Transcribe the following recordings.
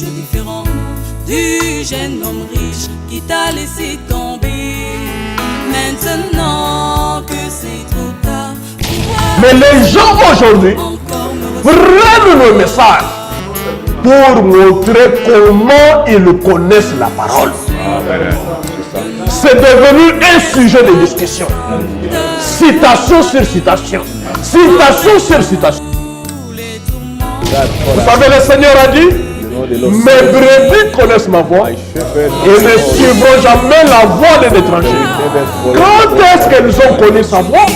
riche ou différent du jeune homme riche qui t'a laissé tomber. Maintenant que c'est trop tard. Mais les gens aujourd'hui prennent le message pour montrer comment ils connaissent la parole. C'est devenu un sujet de discussion. Citation sur citation. Citation sur citation. Vous savez, le Seigneur a dit, mes brebis connaissent ma voix et ne suivront jamais la voix des étrangers. Quand est-ce qu'ils ont connu sa voix?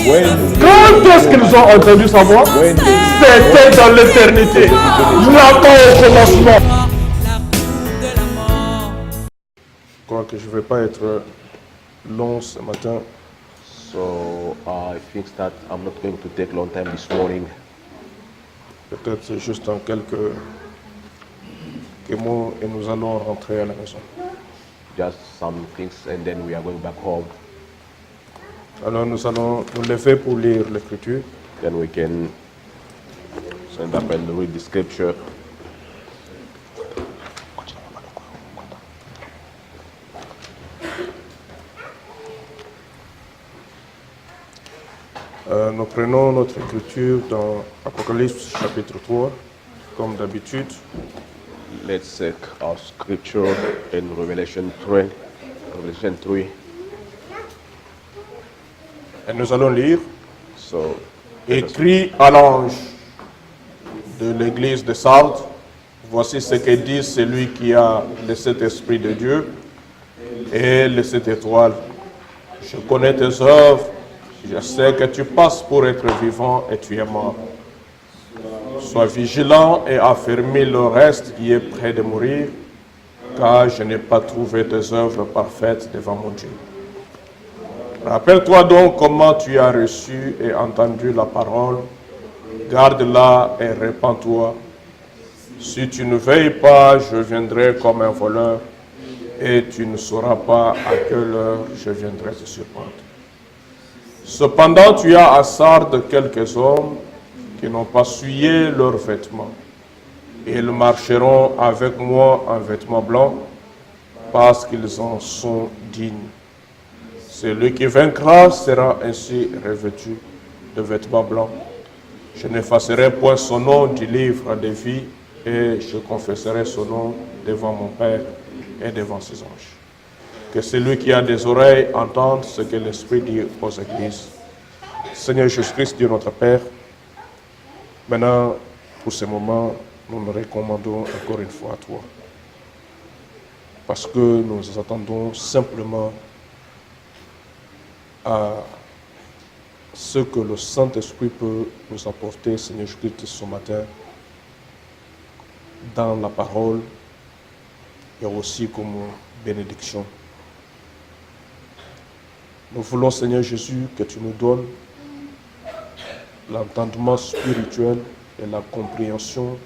Quand est-ce qu'ils ont entendu sa voix? C'était dans l'éternité, là-bas au commencement. Je crois que je ne vais pas être long ce matin. So I think that I'm not going to take long time this morning. Peut-être juste en quelques mots et nous allons rentrer à la maison. Just some things and then we are going back home. Alors nous allons nous lever pour lire l'écriture. Then we can stand up and read the scripture. Nous prenons notre écriture dans Apocalypse chapitre 3, comme d'habitude. Let's take our scripture in Revelation 3. Revelation 3. Et nous allons lire. So, Écrit à l'ange de l'église de Sardes, voici ce que dit celui qui a le Saint-Esprit de Dieu et les 7 étoiles. Je connais tes œuvres. Je sais que tu passes pour être vivant et tu es mort. Sois vigilant et affermis le reste qui est près de mourir, car je n'ai pas trouvé tes œuvres parfaites devant mon Dieu. Rappelle-toi donc comment tu as reçu et entendu la parole. Garde-la et répands-toi. Si tu ne veilles pas, je viendrai comme un voleur, et tu ne sauras pas à quelle heure je viendrai te surprendre. Cependant, tu as à Sardes quelques hommes qui n'ont pas souillé leurs vêtements. Ils marcheront avec moi en vêtements blancs parce qu'ils en sont dignes. Celui qui vaincra sera ainsi revêtu de vêtements blancs. Je n'effacerai point son nom du livre de vie et je confesserai son nom devant mon Père et devant ses anges. Que celui qui a des oreilles entende ce que l'Esprit dit aux églises. Seigneur Jésus-Christ, Dieu notre Père, maintenant, pour ce moment, nous nous recommandons encore une fois à toi. Parce que nous attendons simplement à ce que le Saint-Esprit peut nous apporter, Seigneur Jésus-Christ, ce matin, dans la parole et aussi comme bénédiction. Nous voulons, Seigneur Jésus, que tu nous donnes l'entendement spirituel et la compréhension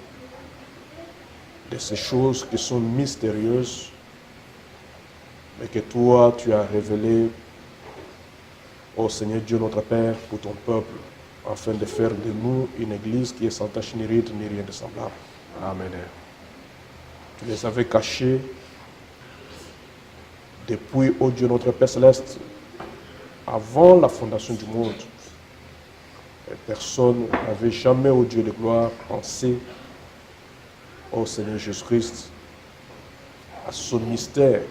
de ces choses qui sont mystérieuses, mais que toi, tu as révélées au Seigneur Dieu notre Père pour ton peuple, afin de faire de nous une église qui est sans tache ni ride ni rien de semblable. Amen. Tu les avais cachés depuis, ô Dieu notre Père céleste, avant la fondation du monde. Et personne n'avait jamais, ô Dieu de gloire, pensé, ô Seigneur Jésus-Christ, à ce mystère.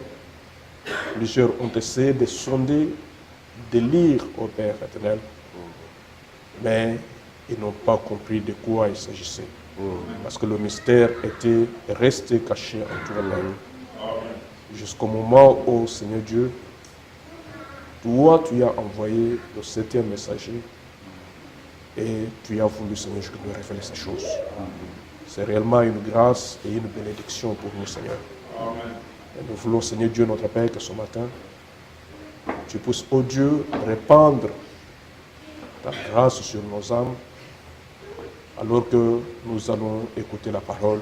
Plusieurs ont essayé de sonder, de lire au Père éternel, mais ils n'ont pas compris de quoi il s'agissait. Parce que le mystère était resté caché entre eux. Jusqu'au moment où, Seigneur Dieu, toi, tu as envoyé le 7e messager et tu as voulu, Seigneur, que nous révéler ces choses. C'est réellement une grâce et une bénédiction pour nous, Seigneur. Et nous voulons, Seigneur Dieu, notre Père, que ce matin, tu puisses, ô Dieu, répandre ta grâce sur nos âmes, alors que nous allons écouter la parole,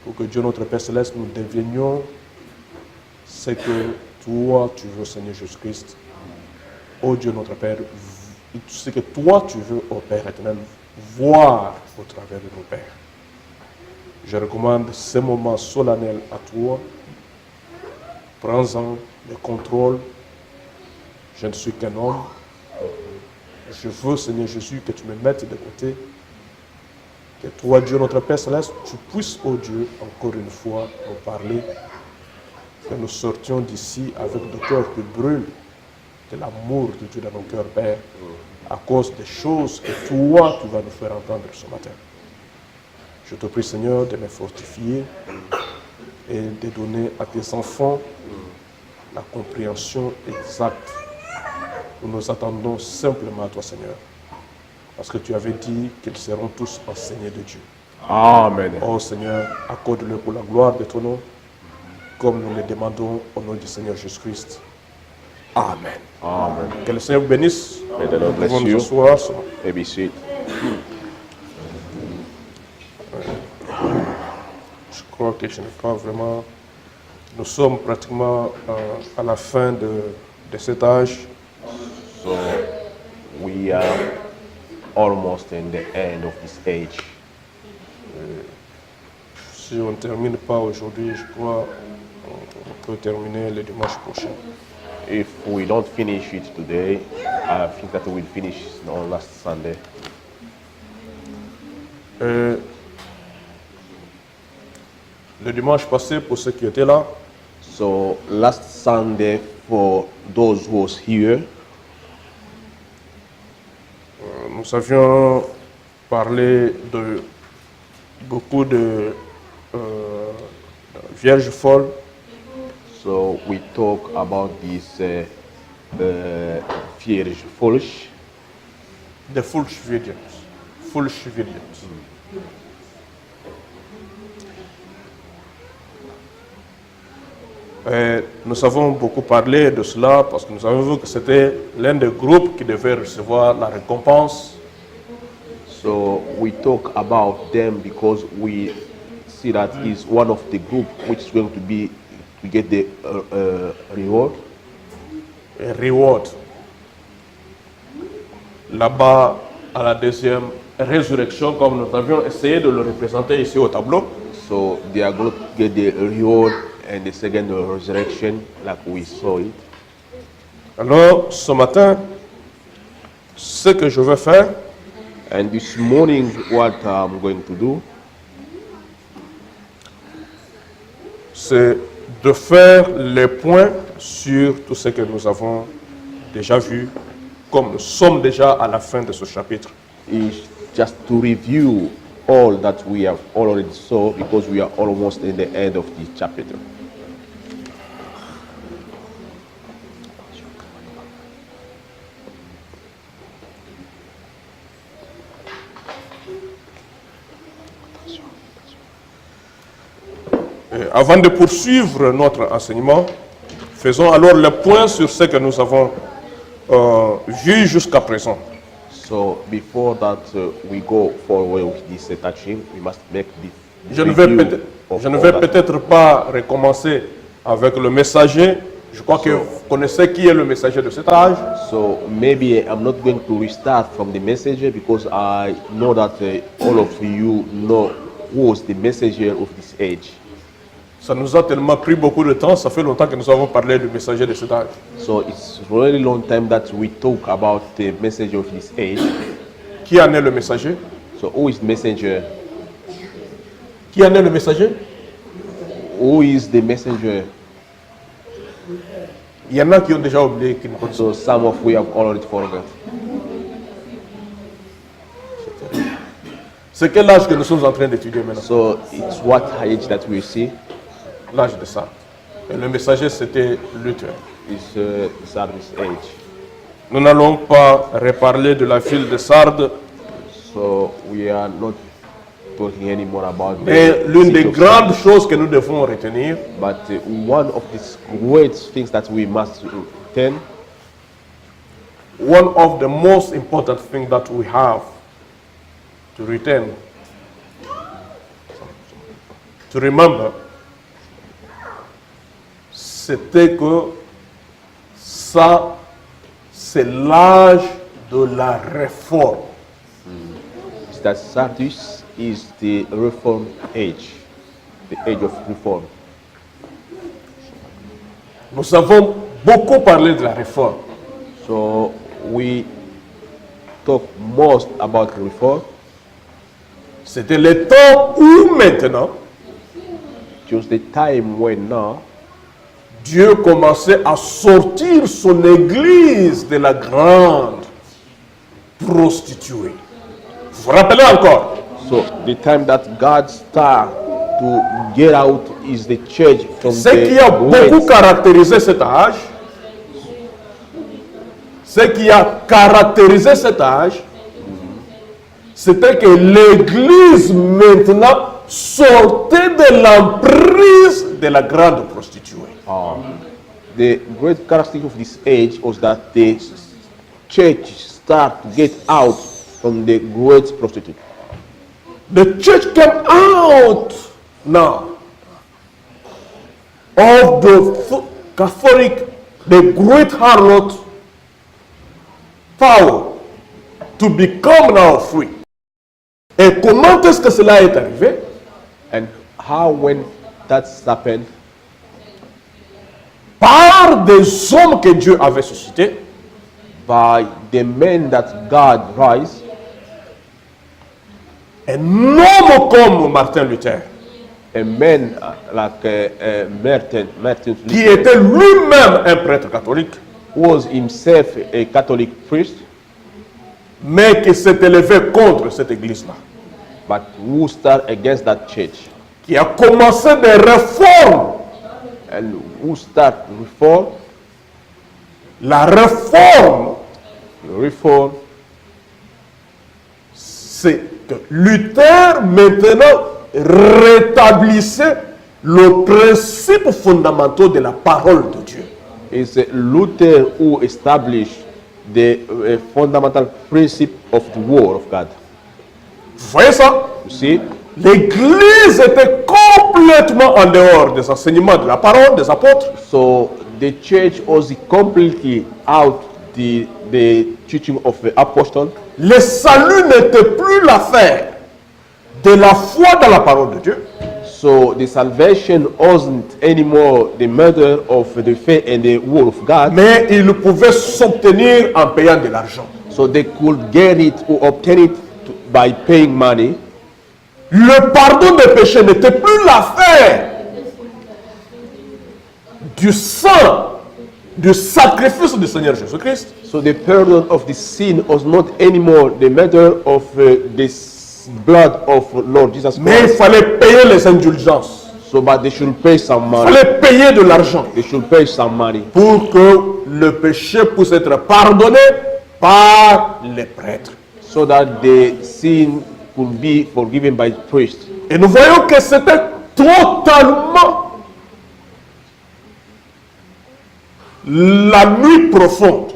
pour que Dieu, notre Père céleste, nous devenions ce que toi, tu veux, Seigneur Jésus-Christ. Ô Dieu, notre Père, ce que toi, tu veux, ô Père éternel, voir au travers de nos pères. Je recommande ces moments solennels à toi. Prends-en le contrôle. Je ne suis qu'un homme. Je veux, Seigneur Jésus, que tu me mettes de côté. Que toi, Dieu, notre Père Céleste, tu puisses, oh Dieu, encore une fois, nous parler. Que nous sortions d'ici avec le cœur qui brûle de l'amour de Dieu dans nos cœurs, Père, à cause des choses que toi, tu vas nous faire entendre ce matin. Je te prie, Seigneur, de me fortifier et de donner à tes enfants la compréhension exacte. Nous attendons simplement à toi, Seigneur, parce que tu avais dit qu'ils seront tous enseignés de Dieu. Amen. Oh Seigneur, accorde-le pour la gloire de ton nom, comme nous le demandons au nom du Seigneur Jésus-Christ. Amen. Amen. Que le Seigneur vous bénisse. May the Lord Nous bless pouvons nous you. asseoir. May be seated. Je crois que je n'ai pas vraiment... Nous sommes pratiquement à la fin de cet âge. So we are almost in the end of this age. Si on ne termine pas aujourd'hui, je crois qu'on peut terminer le dimanche prochain. If we don't finish it today, I think that we'll finish on last Sunday. Le dimanche passé, pour ceux qui étaient là, So last Sunday, for those who was here, nous avions parlé de beaucoup de vierges folles. so we talk about this Vierge Foolish. The foolish virgins. Foolish virgins. Nous avons beaucoup parlé de cela parce que nous avons vu que c'était l'un des groupes qui devait recevoir la récompense. So we talk about them because we see that is one of the group which is going to get the reward. Reward. Là-bas, à la deuxième résurrection, comme nous avions essayé de le représenter ici au tableau, So they are going to get the reward and the second resurrection, like we saw it. alors ce matin, ce que je vais faire, And this morning, what I'm going to do c'est de faire les points sur tout ce que nous avons déjà vu, comme nous sommes déjà à la fin de ce chapitre. is just to review all that we have already saw because we are almost in the end of this chapter. Avant de poursuivre notre enseignement, faisons alors le point sur ce que nous avons vu jusqu'à présent. So before that we go forward with this teaching, we must make the Je ne vais review peut-être of je ne all vais that. peut-être pas recommencer avec le messager. Je crois que vous connaissez qui est le messager de cet âge. So maybe I'm not going to restart from the messenger because I know that all of you know who was the messenger of this age. Ça nous a tellement pris beaucoup de temps, ça fait longtemps que nous avons parlé du messager de cet âge. So it's really long time that we talk about the messenger of this age. Qui en est le messager? So who is the messenger? Qui en est le messager? Who is the messenger? Il y en a qui ont déjà oublié, qui ne connaissent So some of we have already forgot. pas. C'est quel âge que nous sommes en train d'étudier maintenant? So it's what age that we see L'âge de ça. Et le messager, c'était Luther. is Sardis age. Nous n'allons pas reparler de la ville de Sardes, So we are not talking anymore about mais the l'une city des of grandes Sardis. choses que nous devons retenir, But one of these great things that we must retain, one of the most important things that we have to retain, to remember, c'était que ça, c'est l'âge de la réforme. is that Sardis is the reform age. the age of reform. Nous avons beaucoup parlé de la réforme. So we talk most about reform. C'était le temps où maintenant It was the time when now Dieu commençait à sortir son église de la grande prostituée. Vous vous rappelez encore? so the time that God started to get out is the church from Ce qui a the beaucoup ways. caractérisé cet âge, c'était que l'église maintenant sortait de l'emprise de la grande prostituée. The great characteristic of this age was that the church started to get out from the great prostitute. The church came out now of the Catholic, the great harlot power to become now free. Et comment est-ce que cela est arrivé? And how, when that happened, Par des hommes que Dieu avait suscités, by the men that God raised, un homme comme Martin Luther, a man like Martin qui Luther, était lui-même un prêtre catholique, was himself a Catholic priest, mais qui s'est élevé contre cette église-là, but who started against that church, qui a commencé des réformes. and who started reform. La réforme, Reform, c'est que Luther maintenant rétablissait le principe fondamental de la parole de Dieu. is Luther who established the fundamental principle of the Word of God. Vous voyez ça? You see, L'église était complètement en dehors des enseignements de la parole des apôtres. so the church was completely out the teaching of the apostle. Le salut n'était plus l'affaire de la foi dans la parole de Dieu, So the salvation wasn't anymore the matter of the faith and the Word of God. mais il pouvait s'obtenir en payant de l'argent. So they could get it or obtain it by paying money. Le pardon des péchés n'était plus l'affaire du sang, du sacrifice du Seigneur Jésus-Christ, So the pardon of the sin was not anymore the matter of the blood of Lord Jesus mais il Christ. fallait payer les indulgences. So but they should pay some Il money. fallait payer de l'argent They should pay some money pour que le péché puisse être pardonné par les prêtres. so that the sin could be forgiven by the priest. Et nous voyons que c'était totalement la nuit profonde,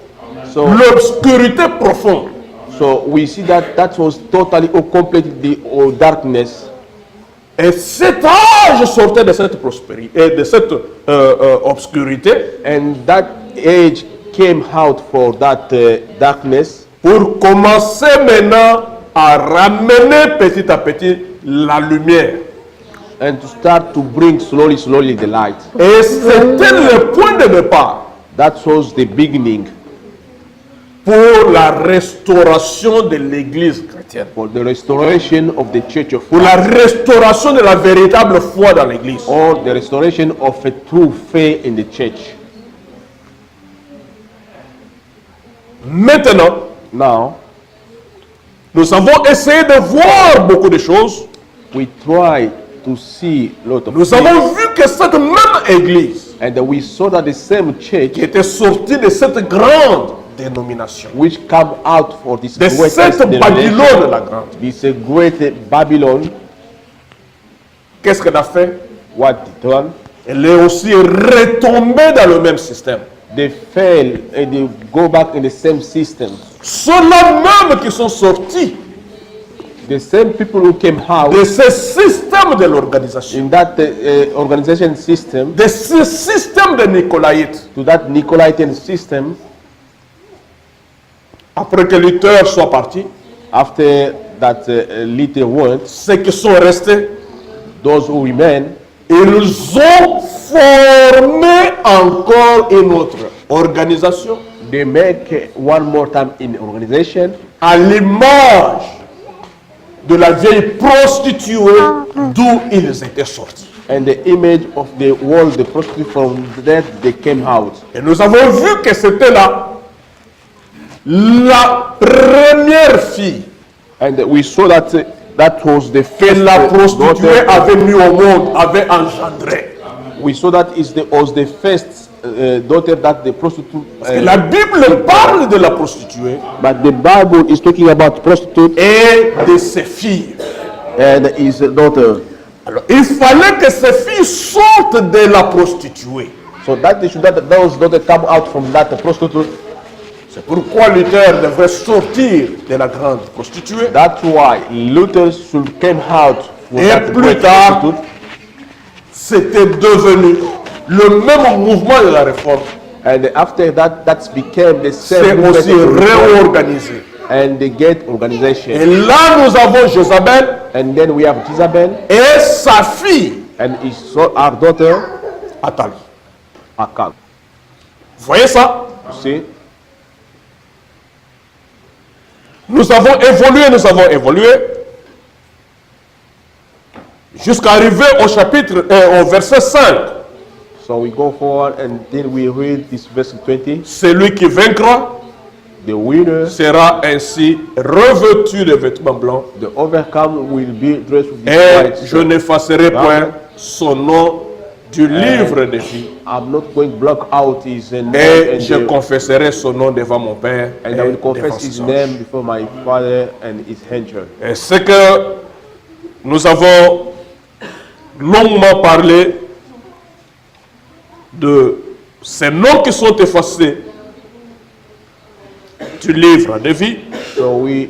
So, l'obscurité profonde. so we see that that was totally or completely the darkness. Et cet âge sortait de cette prospérité et de cette obscurité And that age came out for that darkness pour commencer maintenant à ramener petit à petit la lumière. and to start to bring slowly the light. Et c'était le point de départ That was the beginning pour la restauration de l'église chrétienne, for the restoration of the church of pour la God, restauration de la véritable foi dans l'église. or the restoration of a true faith in the church. Maintenant, Now, nous avons essayé de voir beaucoup de choses. we try to see a lot of Nous things, avons vu que cette même église and we saw that the same church qui était sortie de cette grande dénomination, which come out for this de great cette Babylone la grande, this great Babylon, qu'est-ce qu'elle a fait? what they done? Elle est aussi retombée dans le même système. They fell and they go back in the same system. Ceux-là même qui sont sortis The same people who came out de ce système de l'organisation, in that organization system, de ce système de Nicolaïtes, to that Nicolaitan system, après que Luther soit parti, after that Luther went, ceux qui sont restés, those who remain, ils ont formé encore une autre organisation they make one more time in organization à l'image de la vieille prostituée d'où ils étaient sortis. and the image of the world, the prostitute from that they came out. Et nous avons vu que c'était la première fille And we saw that that was the que first la prostituée daughter. avait mis au monde, avait engendré. We saw that was the first daughter that the prostitute. Et la Bible parle de la prostituée But the Bible is talking about prostitute et de ses filles. and his daughter. Alors, il fallait que ces filles sortent de la prostituée. So that those daughters come out from that prostitute. C'est pourquoi Luther devrait sortir de la grande prostituée. That's why Luther should come out from Et that plus great tard, prostitute. c'était devenu le même mouvement de la réforme. And after that, that became the C'est same movement aussi of reform réorganisé. and the gate organization. Et là, nous avons Jézabel And then we have Jezebel et sa fille, and our daughter Athalie. Akab. Vous voyez ça? You see? Nous avons évolué jusqu'à arriver au chapitre, au verset 5. So we go forward until we read this verse 20. Celui qui vaincra The winner, sera ainsi revêtu de vêtements blancs the overcome, will be dressed with et white. je n'effacerai point son nom du livre de vie I'm not going to block out his name et je confesserai son nom devant mon Père et and I will devant confess his ses anges. name before my father and his angel. Et c'est que nous avons longuement parlé de ces noms qui sont effacés du livre de vie. So we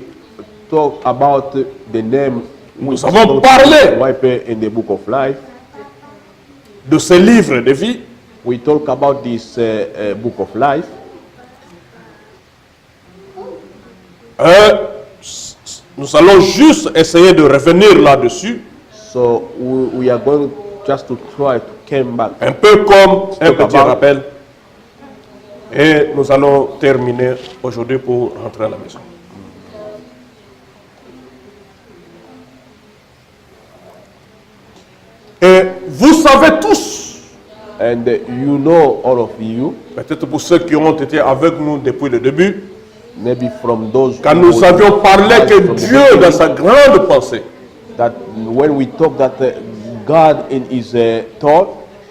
talk about the name Nous avons parlé wiped in the book of life. de ce livre de vie. We talk about this book of life. Nous allons juste essayer de revenir là-dessus, So we are going just to try to come back. un peu comme un Talk petit about- rappel. Et nous allons terminer aujourd'hui pour rentrer à la maison. Et vous savez tous, And you know, all of you, peut-être pour ceux qui ont été avec nous depuis le début, maybe from those quand who nous avions parlé que from the Dieu, beginning, dans sa grande pensée, that when we talk that God in his thought,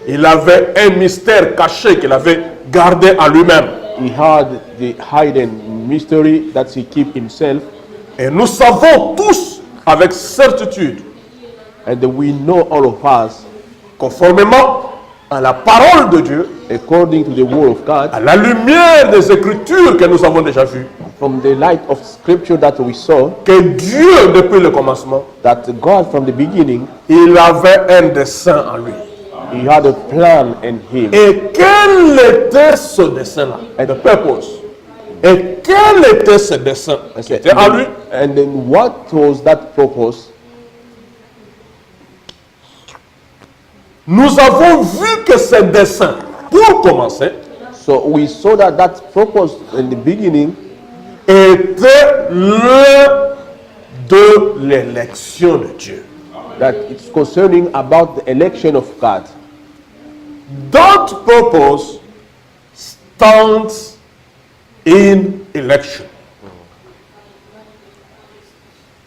il avait un mystère caché qu'il avait gardé à lui-même. he had the hidden mystery that he keep himself, Et nous savons tous avec certitude, and we know all of us, conformément à la parole de Dieu, according to the word of God, à la lumière des Écritures que nous avons déjà vues, from the light of scripture that we saw, que Dieu, depuis le commencement, that God from the beginning, il avait un dessein en lui. he had a plan in him. Et quel était ce dessein-là? The purpose. Et quel était ce dessein qui était en lui? And then what was that purpose? Nous avons vu que ce dessein, pour commencer, So we saw that that purpose in the beginning était l'un de l'élection de Dieu. that it's concerning about the election of God. That purpose stands in election.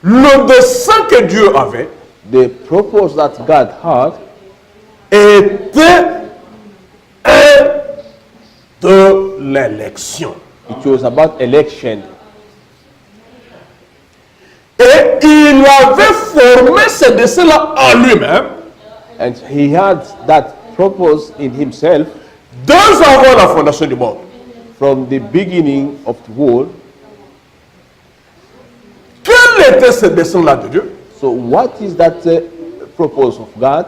Le dessein que Dieu avait The purpose that God had était un de l'élection. it was about election, Et il avait formé ce dessein-là en lui-même and he had that purpose in himself 2 ans avant la fondation du monde. from the beginning of the world. Quel était ce dessein-là de Dieu? So what is that purpose of God?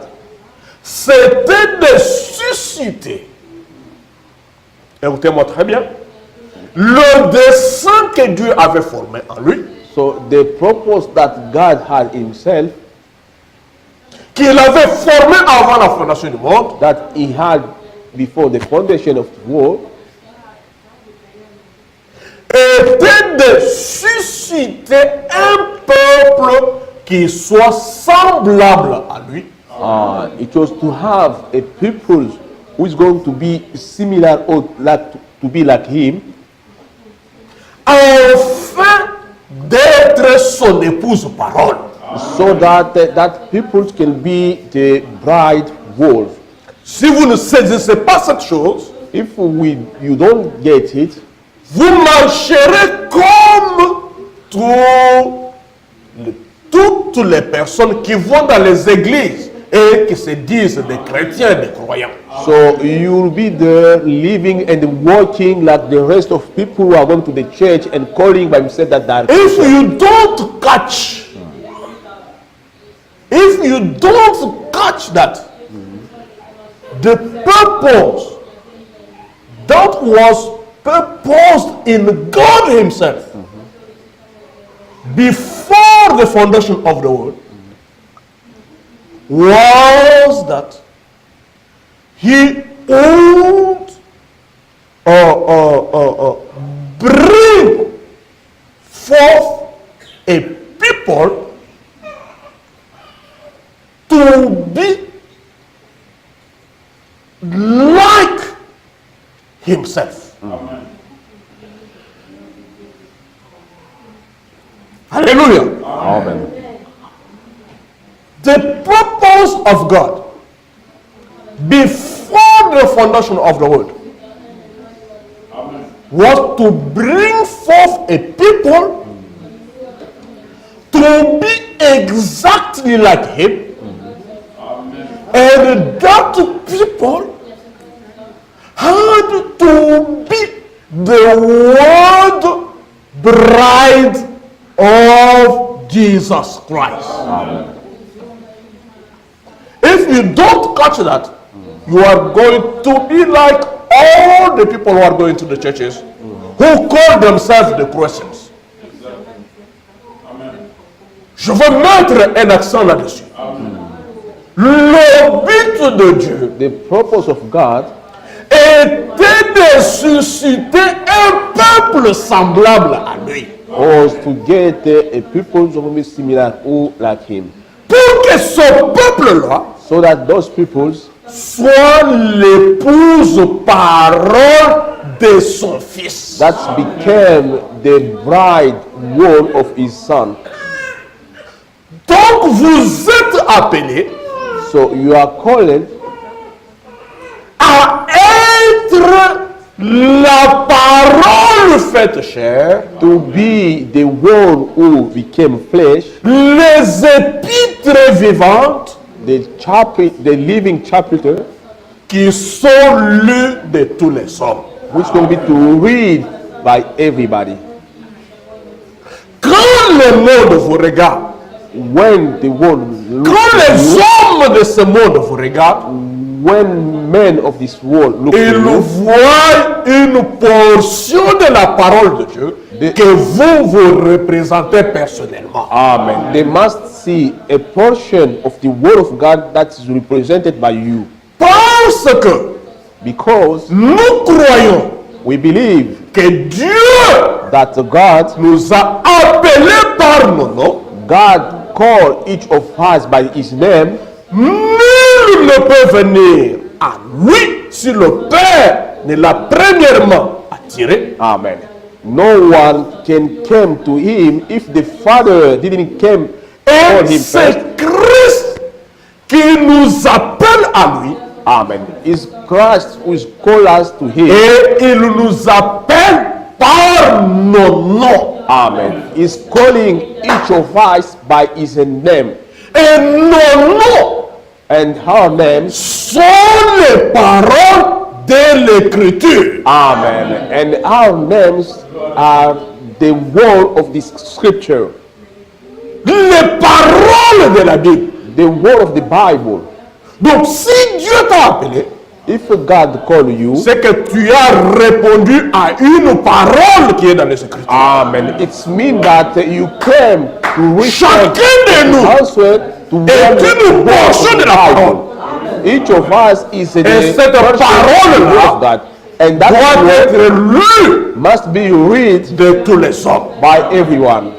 C'était de susciter, écoutez-moi très bien, le dessein que Dieu avait formé en lui, So the purpose that God had himself, qu'il avait formé avant la fondation du monde, that he had before the foundation of the world, était de susciter un peuple qui soit semblable à lui, it was to have a people who is going to be similar or to be like him, afin d'être son épouse parole. so that that people can be the bride wolf. Si vous ne saisissez pas cette chose, If you don't get it, vous marcherez comme toutes les personnes qui vont dans les églises et qui se disent des chrétiens, des croyants. so you'll be there living and working like the rest of people who are going to the church and calling by themselves that they are If Christians. you don't catch that, the purpose that was purposed in God Himself before the foundation of the world was that He would bring forth a people to be like Himself. Hallelujah. Amen. The purpose of God before the foundation of the world was to bring forth a people to be exactly like Him, and that people had to be the word bride of Jesus Christ. If you don't catch that, you are going to be like all the people who are going to the churches who call themselves the Christians. Je veux mettre un accent là-dessus. Le but de Dieu The purpose of God était de susciter un peuple semblable à lui. was to get a people who will be similar or like him, Pour que ce peuple-là so that those peoples soit l'épouse parole de son fils. that became the bride one of his son. Donc vous êtes appelés So you are called à être la parole faite chair, to be the one who became flesh, les épîtres vivantes the living chapter, qui sont lues de tous les hommes. which going to be to read by everybody. Quand le monde vous regarde, When the world looks quand at les you, hommes de ce monde vous regardent, when men of this world look at ils you, voient une portion de la parole de Dieu que vous représentez personnellement. Amen. They must see a portion of the word of God that is represented by you, Parce que because nous croyons we believe que Dieu that God nous a appelés par nos noms. God called each of us by his name. Nul ne peut venir à lui si le Père ne l'a premièrement attiré. Amen. No one can come to him if the Father didn't come for Et him first. c'est Christ qui nous appelle à lui. Amen. It's Christ who is called us to him. Et il nous appelle par nos noms. Amen. He's calling each of us by his name. Et nos noms And our names, sont les paroles de l'Écriture. amen. And our names are the word of this scripture, Les paroles de la Bible. the word of the Bible. Donc si Dieu t'a appelé, If God called you, c'est que tu as répondu à une parole qui est dans les Écritures. amen, it means that you came to respond, Chacun de nous answer est une portion de la parole. Each of us is a Et cette parole-là and that doit être lue must be read de tous les hommes. by everyone.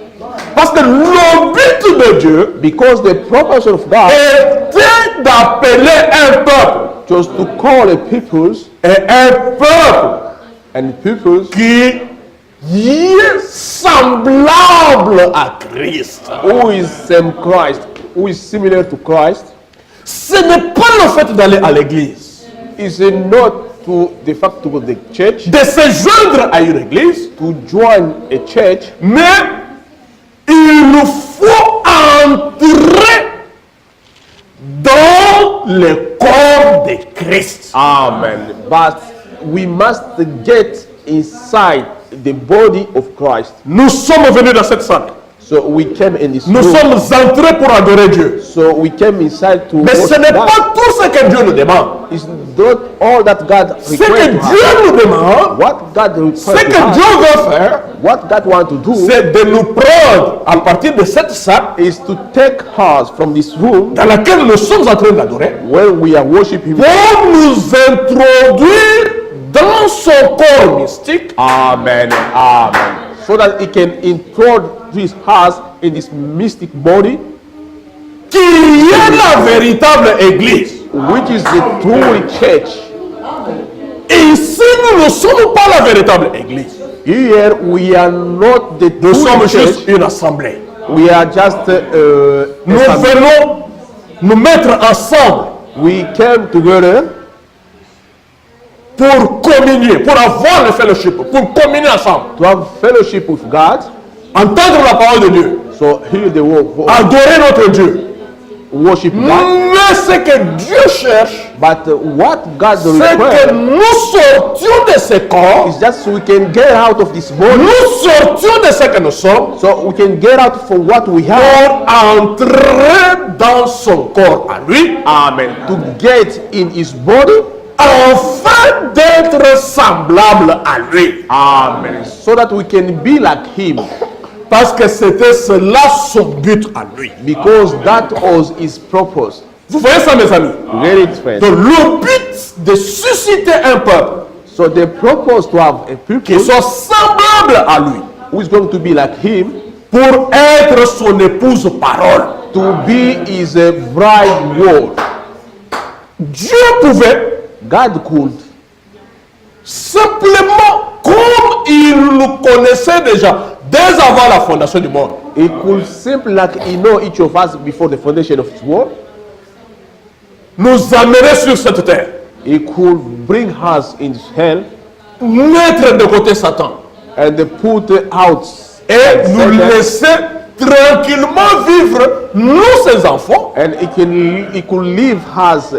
Parce que le but de Dieu Because the purpose of God était d'appeler un peuple. was to call a peoples Et un peuple and peoples qui est semblable à Christ. who is same Christ, who is similar to Christ. Ce n'est pas le fait d'aller à l'église, Is not to the fact to go to the church, de se joindre à une église, to join a church, mais il nous faut entrer dans le corps de Christ. Amen. But we must get inside the body of Christ. Nous sommes venus dans cette salle. So we came in this Nous room. sommes entrés pour adorer Dieu. So we came inside to Mais ce worship n'est God. pas tout ce que Dieu nous demande. It's not all that God Ce que requires to Dieu have. nous demande, What God ce requires que to have, Dieu veut faire, what God wants to do c'est de nous prendre à partir de cette salle is to take us from this room dans laquelle nous sommes en train d'adorer where we are worshiping pour nous introduire dans son corps mystique. Amen. Amen. So that He can introduce us in this mystic body, Qui est la véritable église. which is the true church. Ici, nous ne sommes pas la véritable église. Here we are not the Nous true sommes church. juste une assemblée. We are just Nous venons nous mettre ensemble we came together pour communier, pour avoir le fellowship, pour communier ensemble, to have fellowship with God. entendre la parole de Dieu, So hear the word, adorer notre Dieu. worship God. Mais ce que Dieu cherche, But what God c'est que requires nous sortions de ce corps, is just so we can get out of this body, nous sortions de ce que nous sommes, so we can get out from what we have. pour entrer dans son corps à lui, Amen. To get in His body. afin d'être semblable à lui. Amen. So that we can be like Him. Parce que c'était cela son but à lui. Because that was His purpose. Vous voyez ça, mes amis? Get it, friends? Donc, le but de susciter un peuple So the purpose to have a qui people soit semblable à lui, who is going to be like Him, pour être son épouse parole. to be His bride word. Dieu pouvait God could simplement, comme il nous connaissait déjà, dès avant la fondation du monde, He could simply, like He know each of us before the foundation of His world, nous amener sur cette terre, He could bring us in hell mettre de côté Satan and put out et nous Satan, laisser tranquillement vivre, nous ses enfants. and He could leave us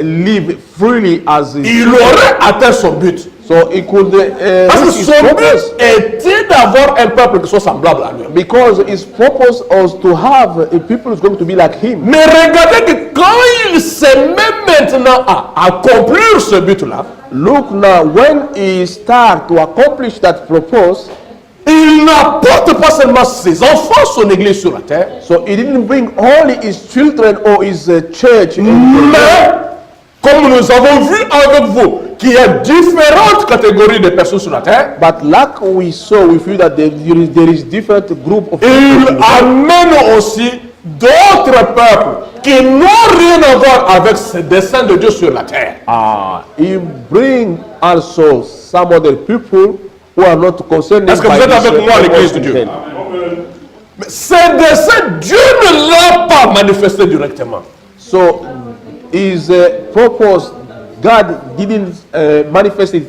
live freely as His. Il aurait atteint son but. So He could Parce que reach His son purpose, but était d'avoir un peuple qui soit semblable à lui. because His purpose was to have a people who's going to be like Him. Mais regardez que quand il se met maintenant à accomplir ce but-là, Look now, when He start to accomplish that purpose, il n'apporte pas seulement ses enfants, son église sur la terre, so He didn't bring only His children or His church, mais comme nous avons vu avec vous, qu'il y a différentes catégories de personnes sur la terre, but like we saw with you that there is different group of il people. amène aussi d'autres peuples qui n'ont rien à voir avec ce dessein de Dieu sur la terre. He bring also some other people who are not concerned. Est-ce que vous êtes avec moi à l'église de Dieu? Mais ce dessein, Dieu ne l'a pas manifesté directement. So His purpose, God didn't manifest it.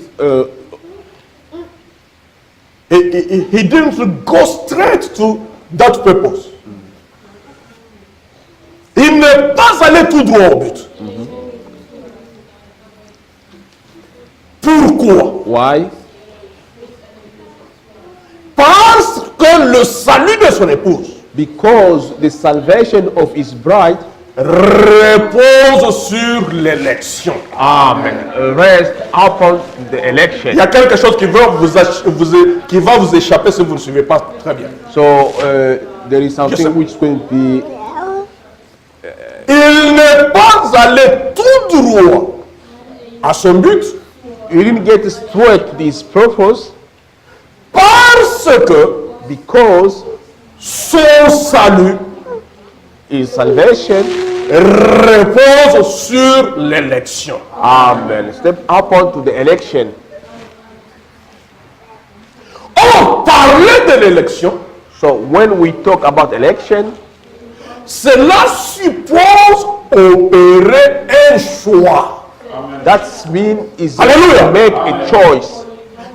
He didn't go straight to that purpose. Il n'est pas allé tout droit au but. Pourquoi? Why? Parce que le salut de son épouse Because the salvation of His bride repose sur l'élection. rest upon the election. Il y a quelque chose qui va vous échapper si vous ne suivez pas très bien. So there is something Yes, sir. which is going to be il n'est pas allé tout droit à son but. He didn't get straight to his purpose Parce que because son salut his salvation, repose sur l'élection. amen, step upon to the election. Or, parler de l'élection, So when we talk about election, cela suppose opérer un choix. that means is Hallelujah. to make a choice.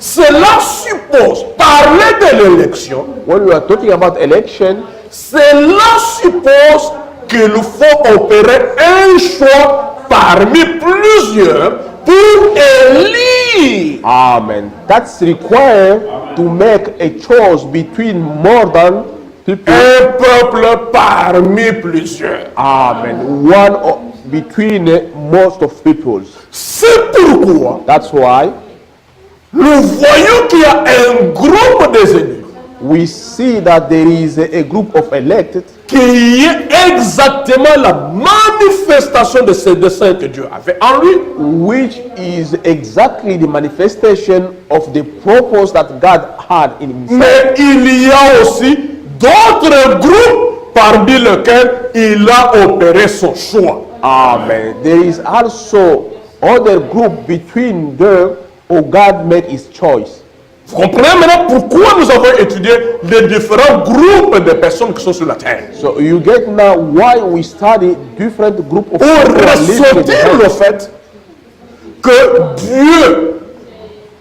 Cela suppose, parler de l'élection, When we are talking about election, cela suppose qu'il faut opérer un choix parmi plusieurs pour élire amen, that's required to make a choice between more than people, un peuple parmi plusieurs. amen, between most of peoples. C'est pourquoi That's why nous voyons qu'il y a un groupe des élus we see that there is a group of elected qui est exactement la manifestation de ces desseins que Dieu avait en lui. which is exactly the manifestation of the purpose that God had in himself. Mais il y a aussi d'autres groupes parmi lesquels il a opéré son choix. Amen. There is also other group between them who God made his choice. Vous comprenez maintenant pourquoi nous avons étudié les différents groupes de personnes qui sont sur la terre. So you get now why we study different group of Pour people who are living in the ressortir le earth. fait que Dieu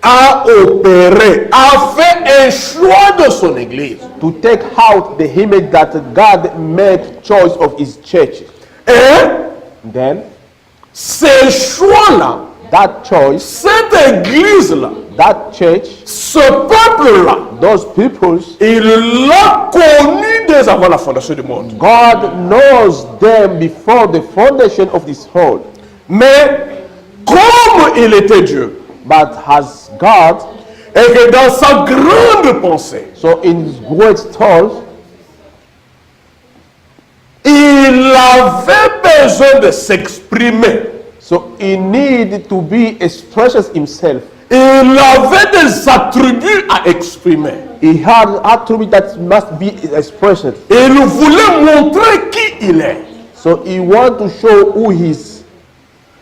a opéré, a fait un choix de son église. To take out the image that God made choice of his church. Et Then ces choix-là, that choice, cette église-là, that church, ce peuple-là, those peoples, il l'a connu dès avant la fondation du monde. God knows them before the foundation of this world. Mais comme il était Dieu, But as God, et que dans sa grande pensée, so in his great thoughts, il avait besoin de s'exprimer. so he needed to be expresses himself. Il avait des attributs à exprimer. He had attributes that must be expressed. Il voulait montrer qui il est. So he want to show who he is.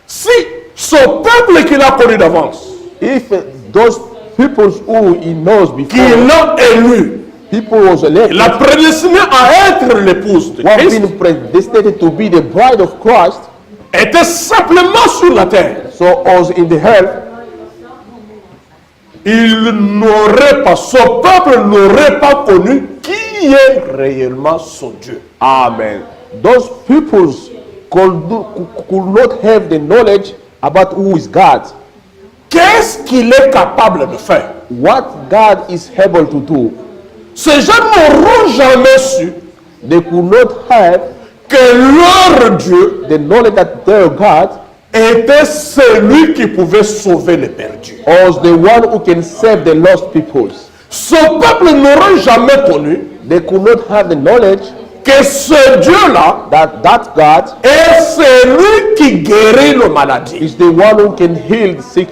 Si ce peuple qu'il a connu d'avance, If those people who he knows before, qu'il a élu, people was elected, il a prédestiné à être l'épouse de who have Christ, been predestinated to be the bride of Christ, était simplement sur la terre. so was in the earth, Il n'aurait pas, ce peuple n'aurait pas connu qui est réellement son Dieu. amen. Those peoples could not have the knowledge about who is God. Qu'est-ce qu'il est capable de faire? What God is able to do. Ces gens n'auront jamais su They could not have que leur Dieu the knowledge that their God était celui qui pouvait sauver les perdus. was the one who can save the lost peoples. Ce peuple n'aurait jamais connu They could not have the knowledge que ce Dieu-là that God est celui qui guérit les maladies. is the one who can heal the sick.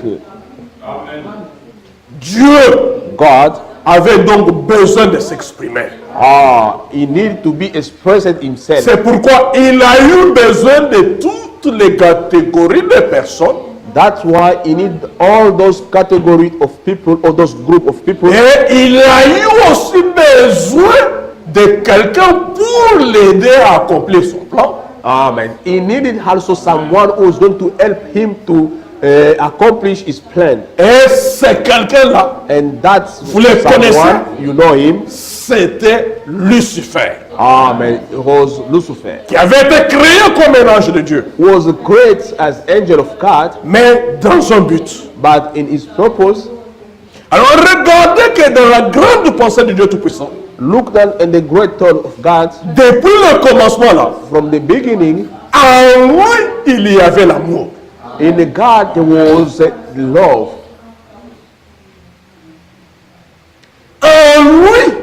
Dieu God, avait donc besoin de s'exprimer. he needed to be expressed himself. C'est pourquoi il a eu besoin de toutes les catégories de personnes That's why he need all those categories of people or those group of people. et il a eu aussi besoin de quelqu'un pour l'aider à accomplir son plan. Amen. He needed also someone who was going to help him to accomplish his plan. Et c'est quelqu'un-là, And that's Vous le connaissez? someone, you know him. c'était Lucifer, Amen. It was Lucifer, qui avait été créé comme un ange de Dieu, who was great as angel of God, mais dans un but. but in his purpose, Alors regardez que dans la grande pensée de Dieu Tout-Puissant, look down in the great thought of God, depuis le commencement là, from the beginning, en lui il y avait l'amour. in the God there was love. En lui,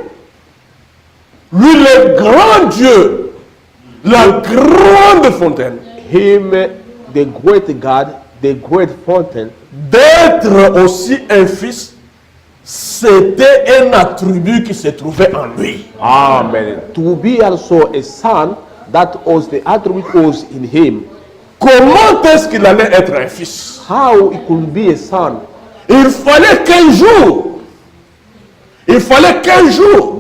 lui le grand Dieu, la grande fontaine, him, the great God, the great fountain, d'être aussi un fils, c'était un attribut qui se trouvait en lui. amen, to be also a son, that was the attribute was in him. Comment est-ce qu'il allait être un fils? How he could be a son? Il fallait qu'un jour,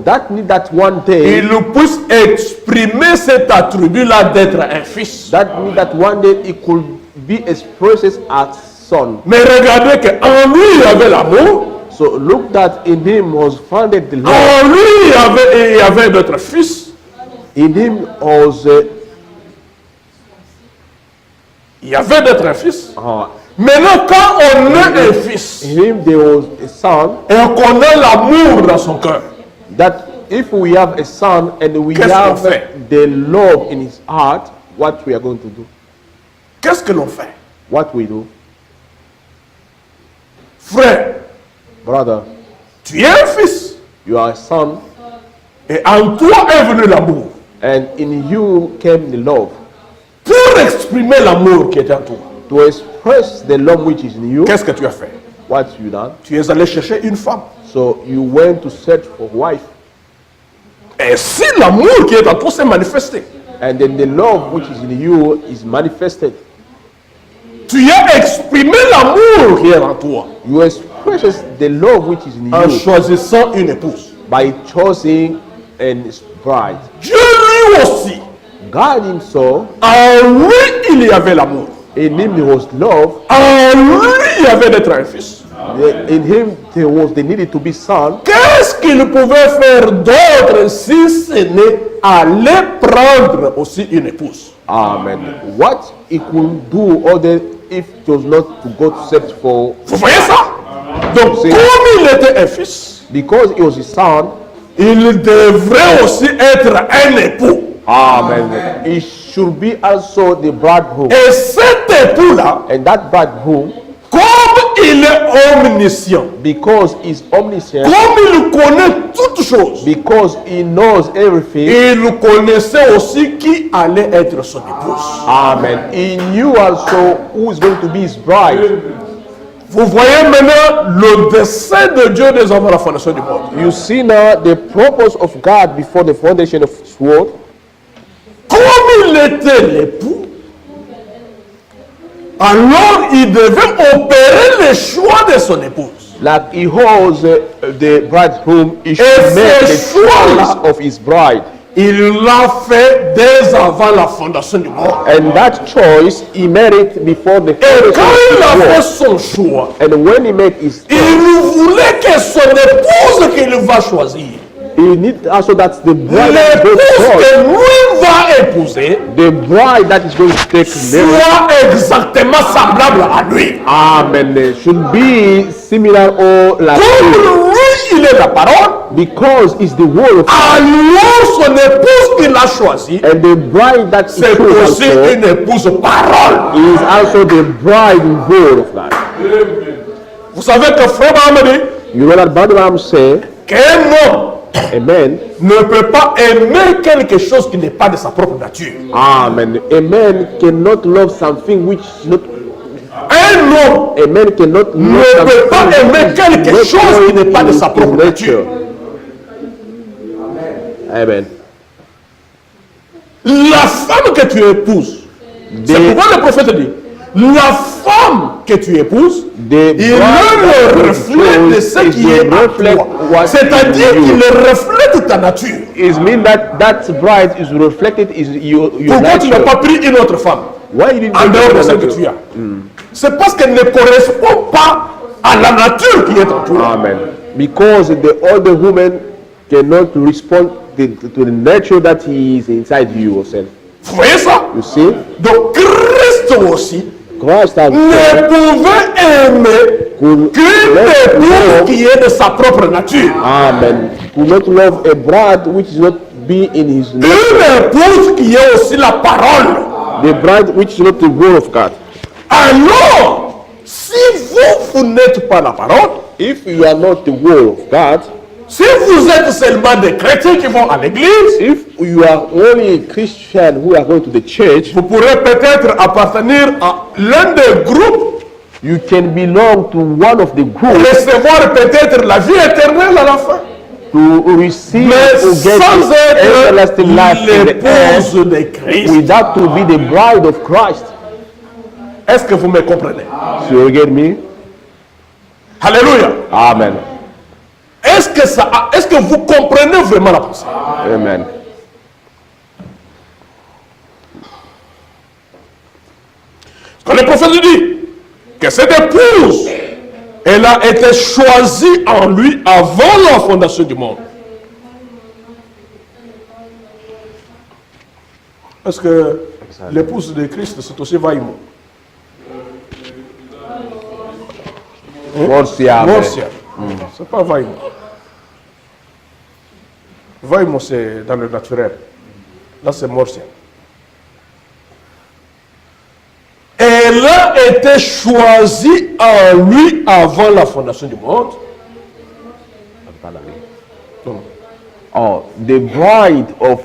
That need that one day, il puisse exprimer cet attribut-là d'être un fils. that need that one day he could be expressed as son. Mais regardez qu'en lui, il y avait l'amour. So look that in him was founded the love. En lui, il y avait d'autres fils. In him was Il y avait d'autres fils. Maintenant, quand on est un fils in him there was a son. et qu'on a l'amour dans son cœur, That if we have a son and we Qu'est-ce qu'on have fait? the love in his heart, what we are going to do? qu'est-ce que l'on fait? What we do, Frère, brother? tu es un fils You are a son, et en toi est venu l'amour. and in you came the love. Pour exprimer l'amour qui est en toi, To express the love which is in you, qu'est-ce que tu as fait? what you done? Tu es allé chercher une femme. So you went to search for wife, Et si l'amour qui est en toi s'est manifesté, and then the love which is in you is manifested. tu as exprimé l'amour qui est en toi You express the love which is in en you choisissant une épouse. by choosing a bride. Dieu lui aussi, God himself, en lui il y avait l'amour. in him there was love. En lui il y avait d'être un fils. In him there was the needed to be son. Qu'est-ce qu'il pouvait faire d'autre si ce n'est aller prendre aussi une épouse? Amen. What he could do other if it was not to go to search for, Vous voyez ça? Donc, C'est- comme il était un fils, because he was his son. il devrait aussi être un époux. Amen. He should be also the bridegroom. Et cet époux-là, And that bridegroom, comme il est omniscient, because he's omniscient, comme il connaît toutes choses, because he knows everything, il connaissait aussi qui allait être son épouse. amen, he knew also who is going to be his bride. Vous voyez maintenant le dessein de Dieu dès avant la fondation du monde. You see now the purpose of God before the foundation of this world. Comme il était l'époux, alors il devait opérer le choix de son épouse. Like he holds the bridegroom, he should Et make the ce choix-là, choice of his bride. il l'a fait dès avant la fondation du monde. And that choice, he made it before the Et foundation quand il a of the fait world. son choix, And when he made his il voulait que son épouse qu'il va choisir, he need also that's the bride that is going to l'épouse choose, que lui va épouser, the bride that is going to take marriage. soit exactement semblable à lui. Amen. Should be similar or like Comme him. lui, il est la parole, Because it's the word of God. alors son épouse qu'il a choisie, And the bride that he c'est chose aussi also une épouse parole. is also the bride in word of God. Vous savez que Frère Mohamed dit You know that Abraham said, qu'un homme a man, ne peut pas aimer quelque chose qui n'est pas de sa propre nature. amen. A man cannot love something which is not. Un homme A man cannot love ne peut pas something aimer which quelque is chose qui not n'est pas de sa in propre nature. Amen. La femme que tu épouses, c'est The- pourquoi le prophète dit, la femme que tu épouses, The il est le reflet de ce qui est en toi. C'est-à-dire qu'il reflète ta nature. It means that that bride is reflected is your Pourquoi tu n'as nature. pas pris une autre femme Why you didn't en take dehors de the celle que nature? tu as? C'est parce qu'elle ne correspond pas à la nature qui est en toi. Amen. Because the older woman cannot respond to the nature that he is inside you yourself. Vous voyez ça? You see? Donc Christ aussi Christ has ne pouvait aimer could qu'une not épouse love, qui est de sa propre nature. amen, could not love a bride which is not be in his nature. Une épouse qui est aussi la parole. The bride which is not the word of God. Alors, si vous n'êtes pas la parole, If you are not the word of God, Si vous êtes seulement des chrétiens qui vont à l'église, If you are only a Christian who are going to the church, vous pourrez peut-être appartenir à l'un des groupes, you can belong to one of the groups recevoir peut-être la vie éternelle à la fin, to receive mais or get sans the être everlasting life in the end l'épouse de Christ. without to be the bride of Christ. Est-ce que vous me comprenez? So you get me? Alléluia. Amen. Est-ce que vous comprenez vraiment la pensée? Amen. Quand le prophète dit que cette épouse, elle a été choisie en lui avant la fondation du monde. Est-ce que l'épouse de Christ, c'est aussi Vaïmo? Morsia. Morsia. C'est pas Vaïmo. Vaïmo, c'est dans le naturel. Là, c'est Morsia. Elle a été choisie en lui avant la fondation du monde. Non. Oh, the bride of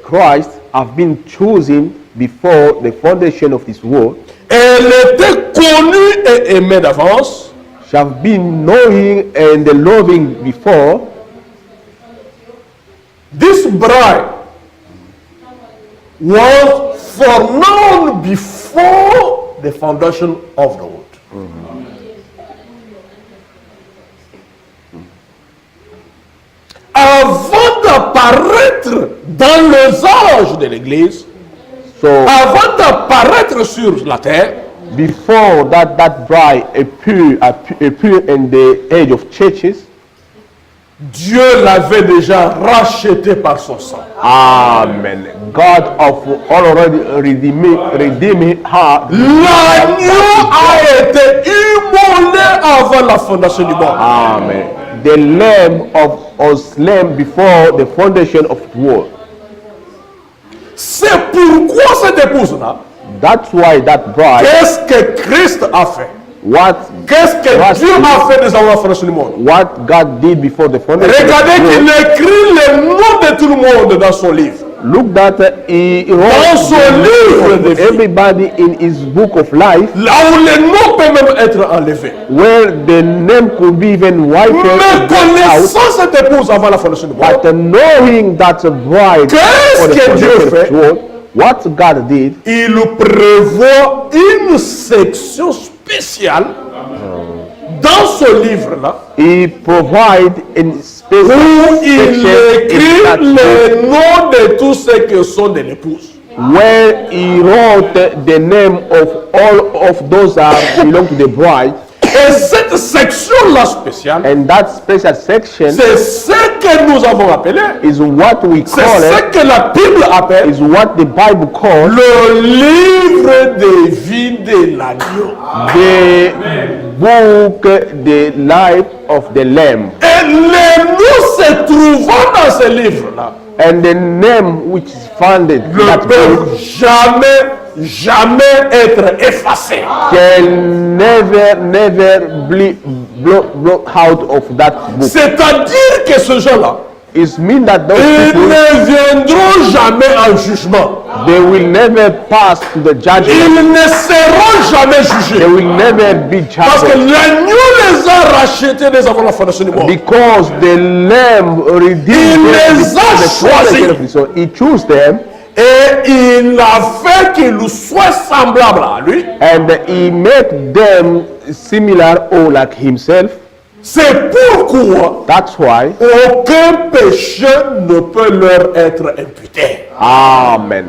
Christ have been chosen before the foundation of this world. Elle était connue et aimée d'avance. She have been knowing and loving before. This bride was foreknown before the foundation of the world. Avant d'apparaître dans les âges de l'Église, So avant d'apparaître sur la terre, before that bride appear in the age of churches, Dieu l'avait déjà racheté par son sang. Amen. God of already redeemed her. L'agneau a été immolé avant la fondation du monde. Amen. The lamb was slain before the foundation of the world. C'est pourquoi cette épouse-là, That's why that bride, qu'est-ce que Christ a fait? Qu'est-ce que Dieu a fait des avant la fondation du monde? what God did before the foundation Regardez of the qu'il world. écrit le nom de tout le monde dans son livre. Look that he Dans wrote son the livre name de of vie. everybody in his book of life, Là où le nom peut même être enlevé. where the name could be even wiped Mais out. connaissant cette épouse avant la fondation du monde, But knowing that a bride Qu'est-ce for the que Dieu foundation of fait? the world, what God did, il prévoit une section spéciale dans ce livre-là he provide in space où il section écrit in that book les noms de tous ceux qui sont de l'épouse. where he wrote the name of all of those that belong to the bride, Et cette section-là spéciale, and that special section c'est ce que nous avons appelé, is what we c'est call ce it, que la Bible appelle is what the Bible calls le livre de vie de l'agneau. the book, the life of the Lamb. Et les noms se trouvant dans ce livre-là And the name which is founded in ne that book peuvent jamais être effacés. can never blow out of that book. C'est-à-dire que ces gens-là, It means that those ils people, ne viendront jamais en jugement. they will never pass to the judgment. Ils ne seront jamais They jugés. will never be Parce que judged. l'agneau les a rachetés dès avant la fondation du monde. Because the Lamb redeemed Il them les before a the foundation choisis. of the- So he chose them Et il a fait qu'ils soient semblables à lui. and he made them similar or like himself. C'est pourquoi That's why. aucun péché ne peut leur être imputé. Amen.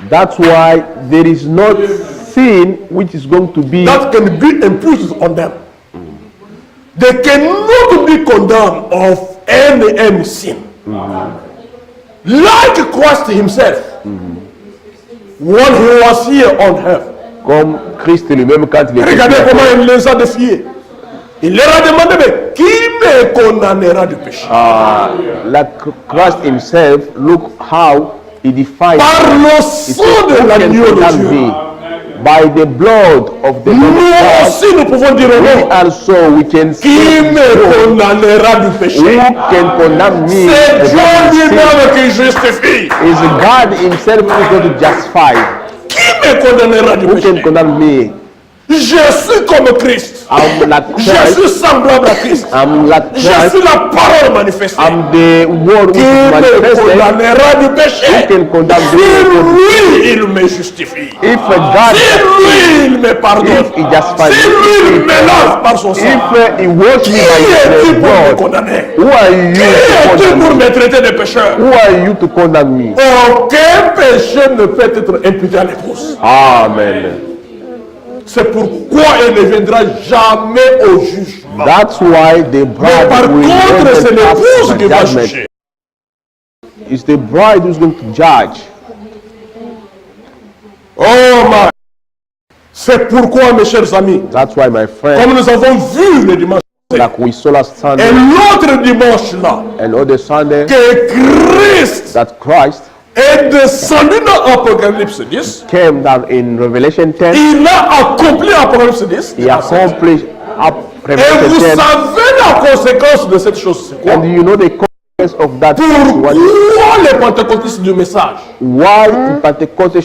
That's why there is not sin which is going to be That can be imputed on them. They cannot be condemned of any sin. Like Christ himself, when he was here on earth. comme Christ lui-même quand il était Regardez sur la comment terre. il les a défiés. Il leur a demandé, mais qui me condamnera du péché? Like Christ himself, look how he defied Par le He sang said, de "Who can l'agneau de condemn Dieu. me? by the blood of the Nous Lord, aussi, nous pouvons dire we non. also we can Qui say, me condamnera du who péché? can condemn me? C'est The Dieu Bible lui-même qui justifie. says, is God himself who is going to justify. Qui me condamnera du Who can péché? condemn me? Je suis comme Christ. I'm like Je Christ. suis semblable à Christ. I'm like Je Christ. suis la parole manifestée. I'm the word Qui which is me manifested. condamnera du péché? Who can condemn Si me? lui, il me justifie. If God, Si lui, il me pardonne. if he justifies Si lui, il me lave par son sang. if he washes me Qui es-tu by the pour me blood, condamner? who are you Qui to es-tu condemn pour me? me traiter de pécheur? Who are you to condemn me? Aucun péché ne peut être imputé à l'épouse. Amen. C'est pourquoi elle ne viendra jamais au jugement. That's why the Mais par bride will contre, c'est never pass l'épouse the qui va judgment. juger. It's the bride who's going to judge. Oh my. C'est pourquoi, mes chers amis, That's why, my friend, comme nous avons vu le dimanche like we saw last et Sunday l'autre dimanche là, and other Sunday, que Christ that Christ est descendu dans Apocalypse 10, came down in Revelation 10. il a accompli Apocalypse 10, He accomplished up et vous Revelation 10. savez la conséquence de cette chose, c'est quoi? And you know the consequence of that. Pourquoi les pentecôtistes du message, Why the Pentecostals,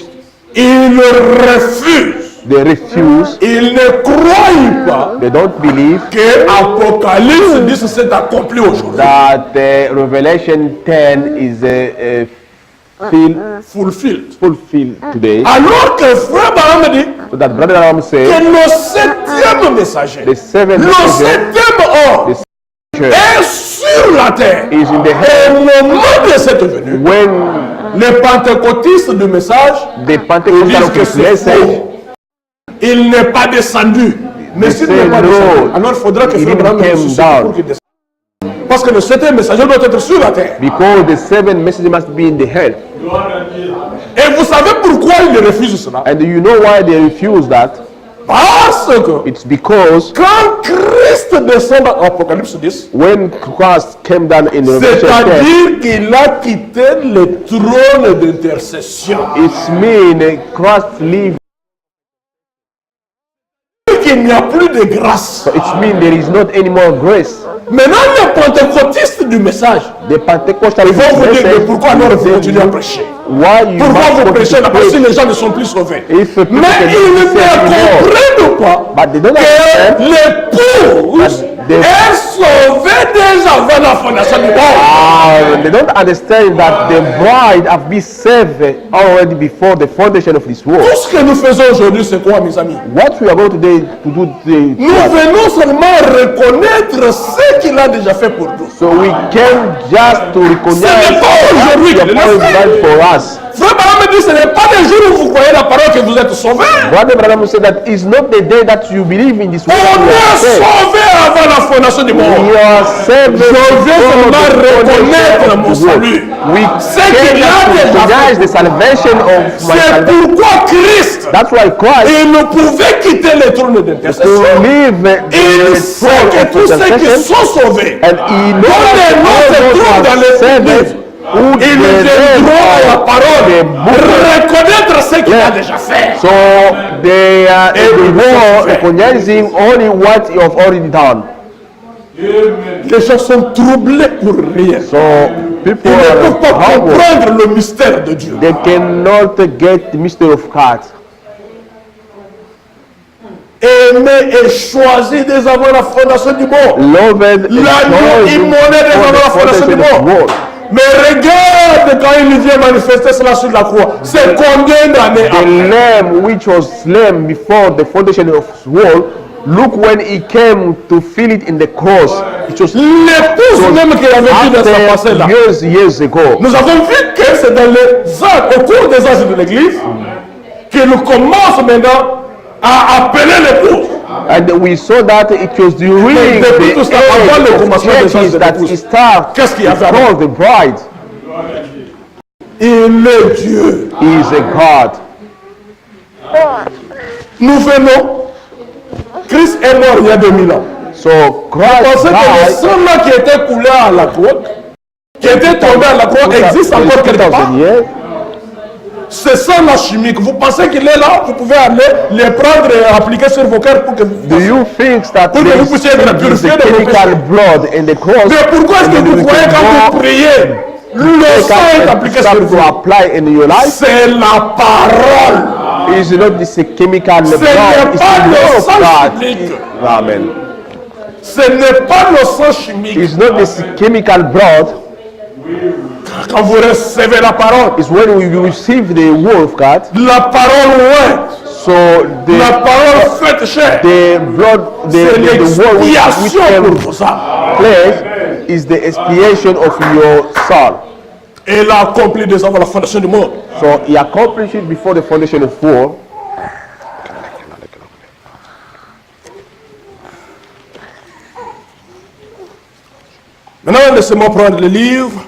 ils refusent, they refuse, ils ne croient pas they don't believe que Apocalypse 10 s'est accompli aujourd'hui. that Revelation 10 is Fulfilled. fulfilled today. Alors que frère Branham dit So that Brother Abraham said, que le septième messager, the seventh le messenger septième homme est sur la terre. is in the Et head. au moment de cette venue, When les pentecôtistes du message, the Pentecostal disent of que his c'est message, faux. Il n'est pas descendu. Mais They s'il say n'est pas no, descendu, alors il faudra que he frère didn't Branham come ressuscite down. pour qu'il descende. Parce que le septième messager doit être sur la terre. because the seven messages must be in the head. Et vous savez pourquoi ils refusent cela? And do you know why they refuse that? Parce que It's because quand Christ descend dans Apocalypse 10, when Christ came down in Revelation 10, c'est-à-dire qu'il a quitté le trône d'intercession. it's mean Christ leave. Qu'il n'y a plus de grâce. So it's mean there is not any more grace. Maintenant, les pentecôtistes du message, The Pentecostal ils vont vous dire mais message, pourquoi alors vous they continuez à know prêcher? why you Pourquoi must vous prêchez là? Parce que preach. les gens ne sont plus sauvés. If people Mais can ils be ne saved anymore, comprennent pas but they don't que understand l'épouse They- est sauvée déjà avant la fondation du monde. they don't understand that the bride have been saved already before the foundation of this world. Tout ce que nous faisons aujourd'hui, c'est quoi, mes amis? What we are going today to do today, Nous venons seulement reconnaître ce qu'il a déjà fait pour nous. so we can just to recognize Ce n'est pas aujourd'hui what qu'il the l'a Lord fait. done for us. Frère Branham dit, ce n'est pas le jour où vous croyez la parole que vous êtes sauvés. Brother Branham said that it's not the day that you believe in this word. On you are est saved. sauvés avant la fondation du monde. We are saved. Je viens seulement reconnaître mon salut. We Ce qu'il a cannot déjà recognize fait. the salvation of my C'est salvation. pourquoi Christ, That's why Christ il ne pouvait quitter le trône to d'intercession. live Il the sait throne que of tous ceux qui intercession, sont sauvés, and he dont knows les noms all se those who trouvent dans are les saved, livres, who ils viendront à la parole, reconnaître ce qu'il a déjà fait. so they are recognizing only what you have already done. Les gens sont troublés pour rien. So people Ils ne peuvent are pas humble. comprendre le mystère de Dieu. They cannot get the mystery of God. Aimer et choisir dès avant la fondation du monde. Loved and L'agneau chosen immolé dès for avant la the fondation du foundation of the monde. world. Mais regarde quand il vient manifester cela sur la croix. C'est combien d'années The après? lamb which was slain before the foundation of the world, look when he came to feel it in the cross. It was L'épouse même qu'il avait vu dans sa passée là. after years ago. Nous avons vu que c'est dans les âges, au cours des âges de l'église, qu'il commence maintenant à appeler l'épouse. And we saw that it was during Mais depuis tout the cela, avant le age commencement of des âges churches de that l'épouse, he started qu'est-ce qu'il y to avait avant? call the bride. Il est Dieu. He is a God. Nous venons. Christ est mort il y a 2000 ans. So Vous Christ pensez que le died sang là qui était coulé à la croix, qui était tombé à la croix, existe encore quelque part? 2000 years. C'est ça la chimique. Vous pensez qu'il est là, vous pouvez aller les prendre et appliquer sur vos cœurs pour que vous Do you think that Pour que vous puissiez être there is purifié the de vos chemical péchés. blood in the cross? Mais pourquoi est-ce que and vous you croyez can quand vous go priez, le sang est appliqué sur start to vous? apply in your life? C'est la parole. Is not this a chemical Ce blood? n'est It's pas the le word of sang God. chimique. Amen. Ce n'est pas le sang chimique. It's not this chemical blood. Quand vous recevez la parole, It's when we receive the word of God. la parole ouais, So la the parole faite chair, blood, c'est the word which l'expiation came pour ça. flesh is the expiation of your soul. Et il a accompli déjà avant la fondation du monde. So he accomplished it before the foundation of the world. Maintenant, laissez-moi prendre le livre.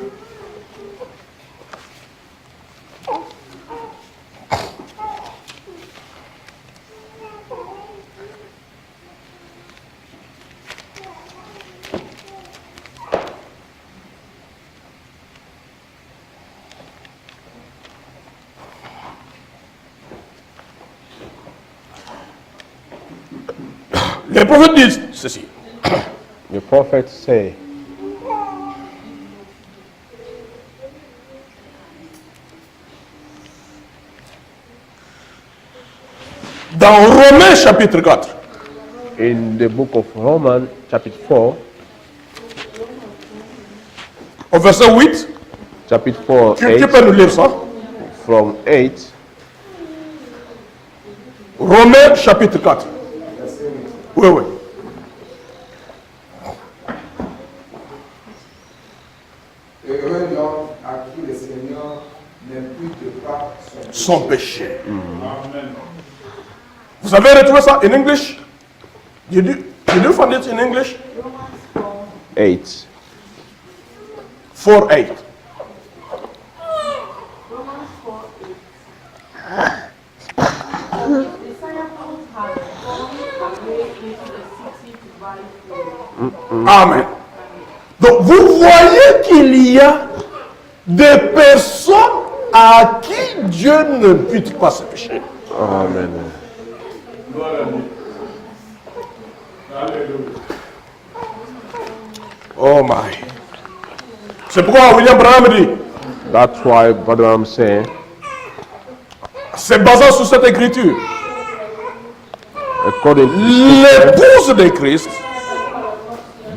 Les prophètes disent ceci. The prophets say, Dans Romains chapitre 4, in the book of Romans, chapter 4, au verset 8, chapter 4, tu 8, peux nous lire ça? from 8, Romains chapitre 4. Oui, oui. Heureux l'homme à qui le Seigneur n'impute pas Son péché. Vous avez retrouvé ça en English? Did you find it in English? 8. 4:8. Amen. Donc vous voyez qu'il y a des personnes à qui Dieu n'impute pas ce péché. Amen. Oh my. C'est pourquoi William Branham dit, That's why, brother, I'm saying, c'est basé sur cette écriture. according to Scripture, L'épouse de Christ,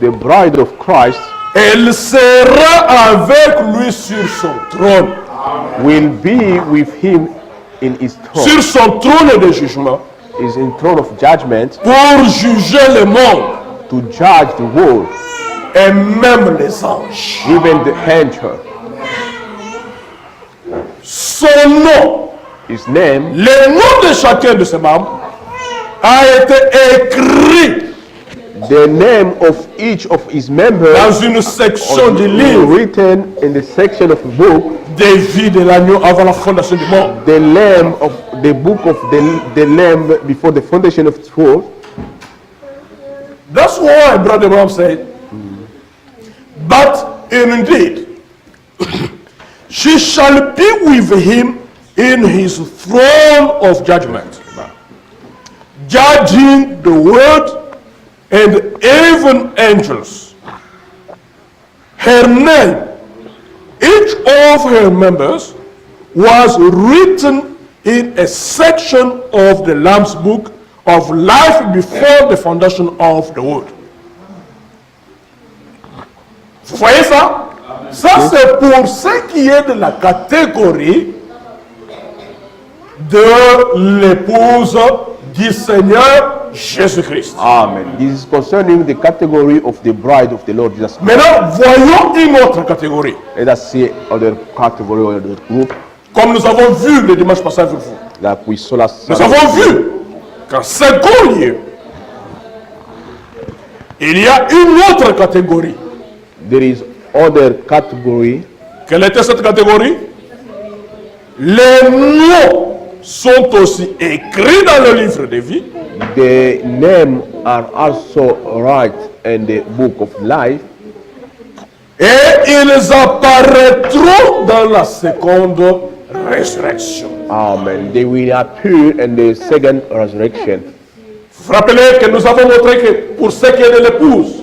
the bride of Christ elle sera avec lui sur son trône. will be with him in his throne, Sur son trône de jugement. is in throne of judgment Pour juger le monde. to judge the world, Et même les anges. even the angel. Son nom, His name, le nom de chacun de ses membres a été écrit the name of each of his members dans une section du livre written in the section of the book, des vies de l'agneau avant la fondation du monde. the lamb of the book of the lamb before the foundation of the world. That's why Brother Branham said, but indeed, she shall be with him in his throne of judgment, judging the world and even angels. Her name, each of her members, was written in a section of the Lamb's book of life before the foundation of the world. Vous voyez ça? Ça, c'est pour ce qui est de la catégorie de l'épouse du Seigneur Jésus-Christ. Amen. This is concerning the category of the bride of the Lord Jesus Christ. Maintenant, voyons une autre catégorie. Let us see other category or other group Comme nous avons vu le dimanche passé avec vous. that we saw last Nous Sunday. avons vu qu'en second lieu, il y a une autre catégorie. There is other category. Quelle était cette catégorie? Les noms sont aussi écrits dans le livre de vie. The name are also right in the book of life, Et ils apparaîtront dans la seconde résurrection. Amen. They will appear in the second resurrection. Vous vous rappelez que nous avons montré que pour ce qui est de l'épouse,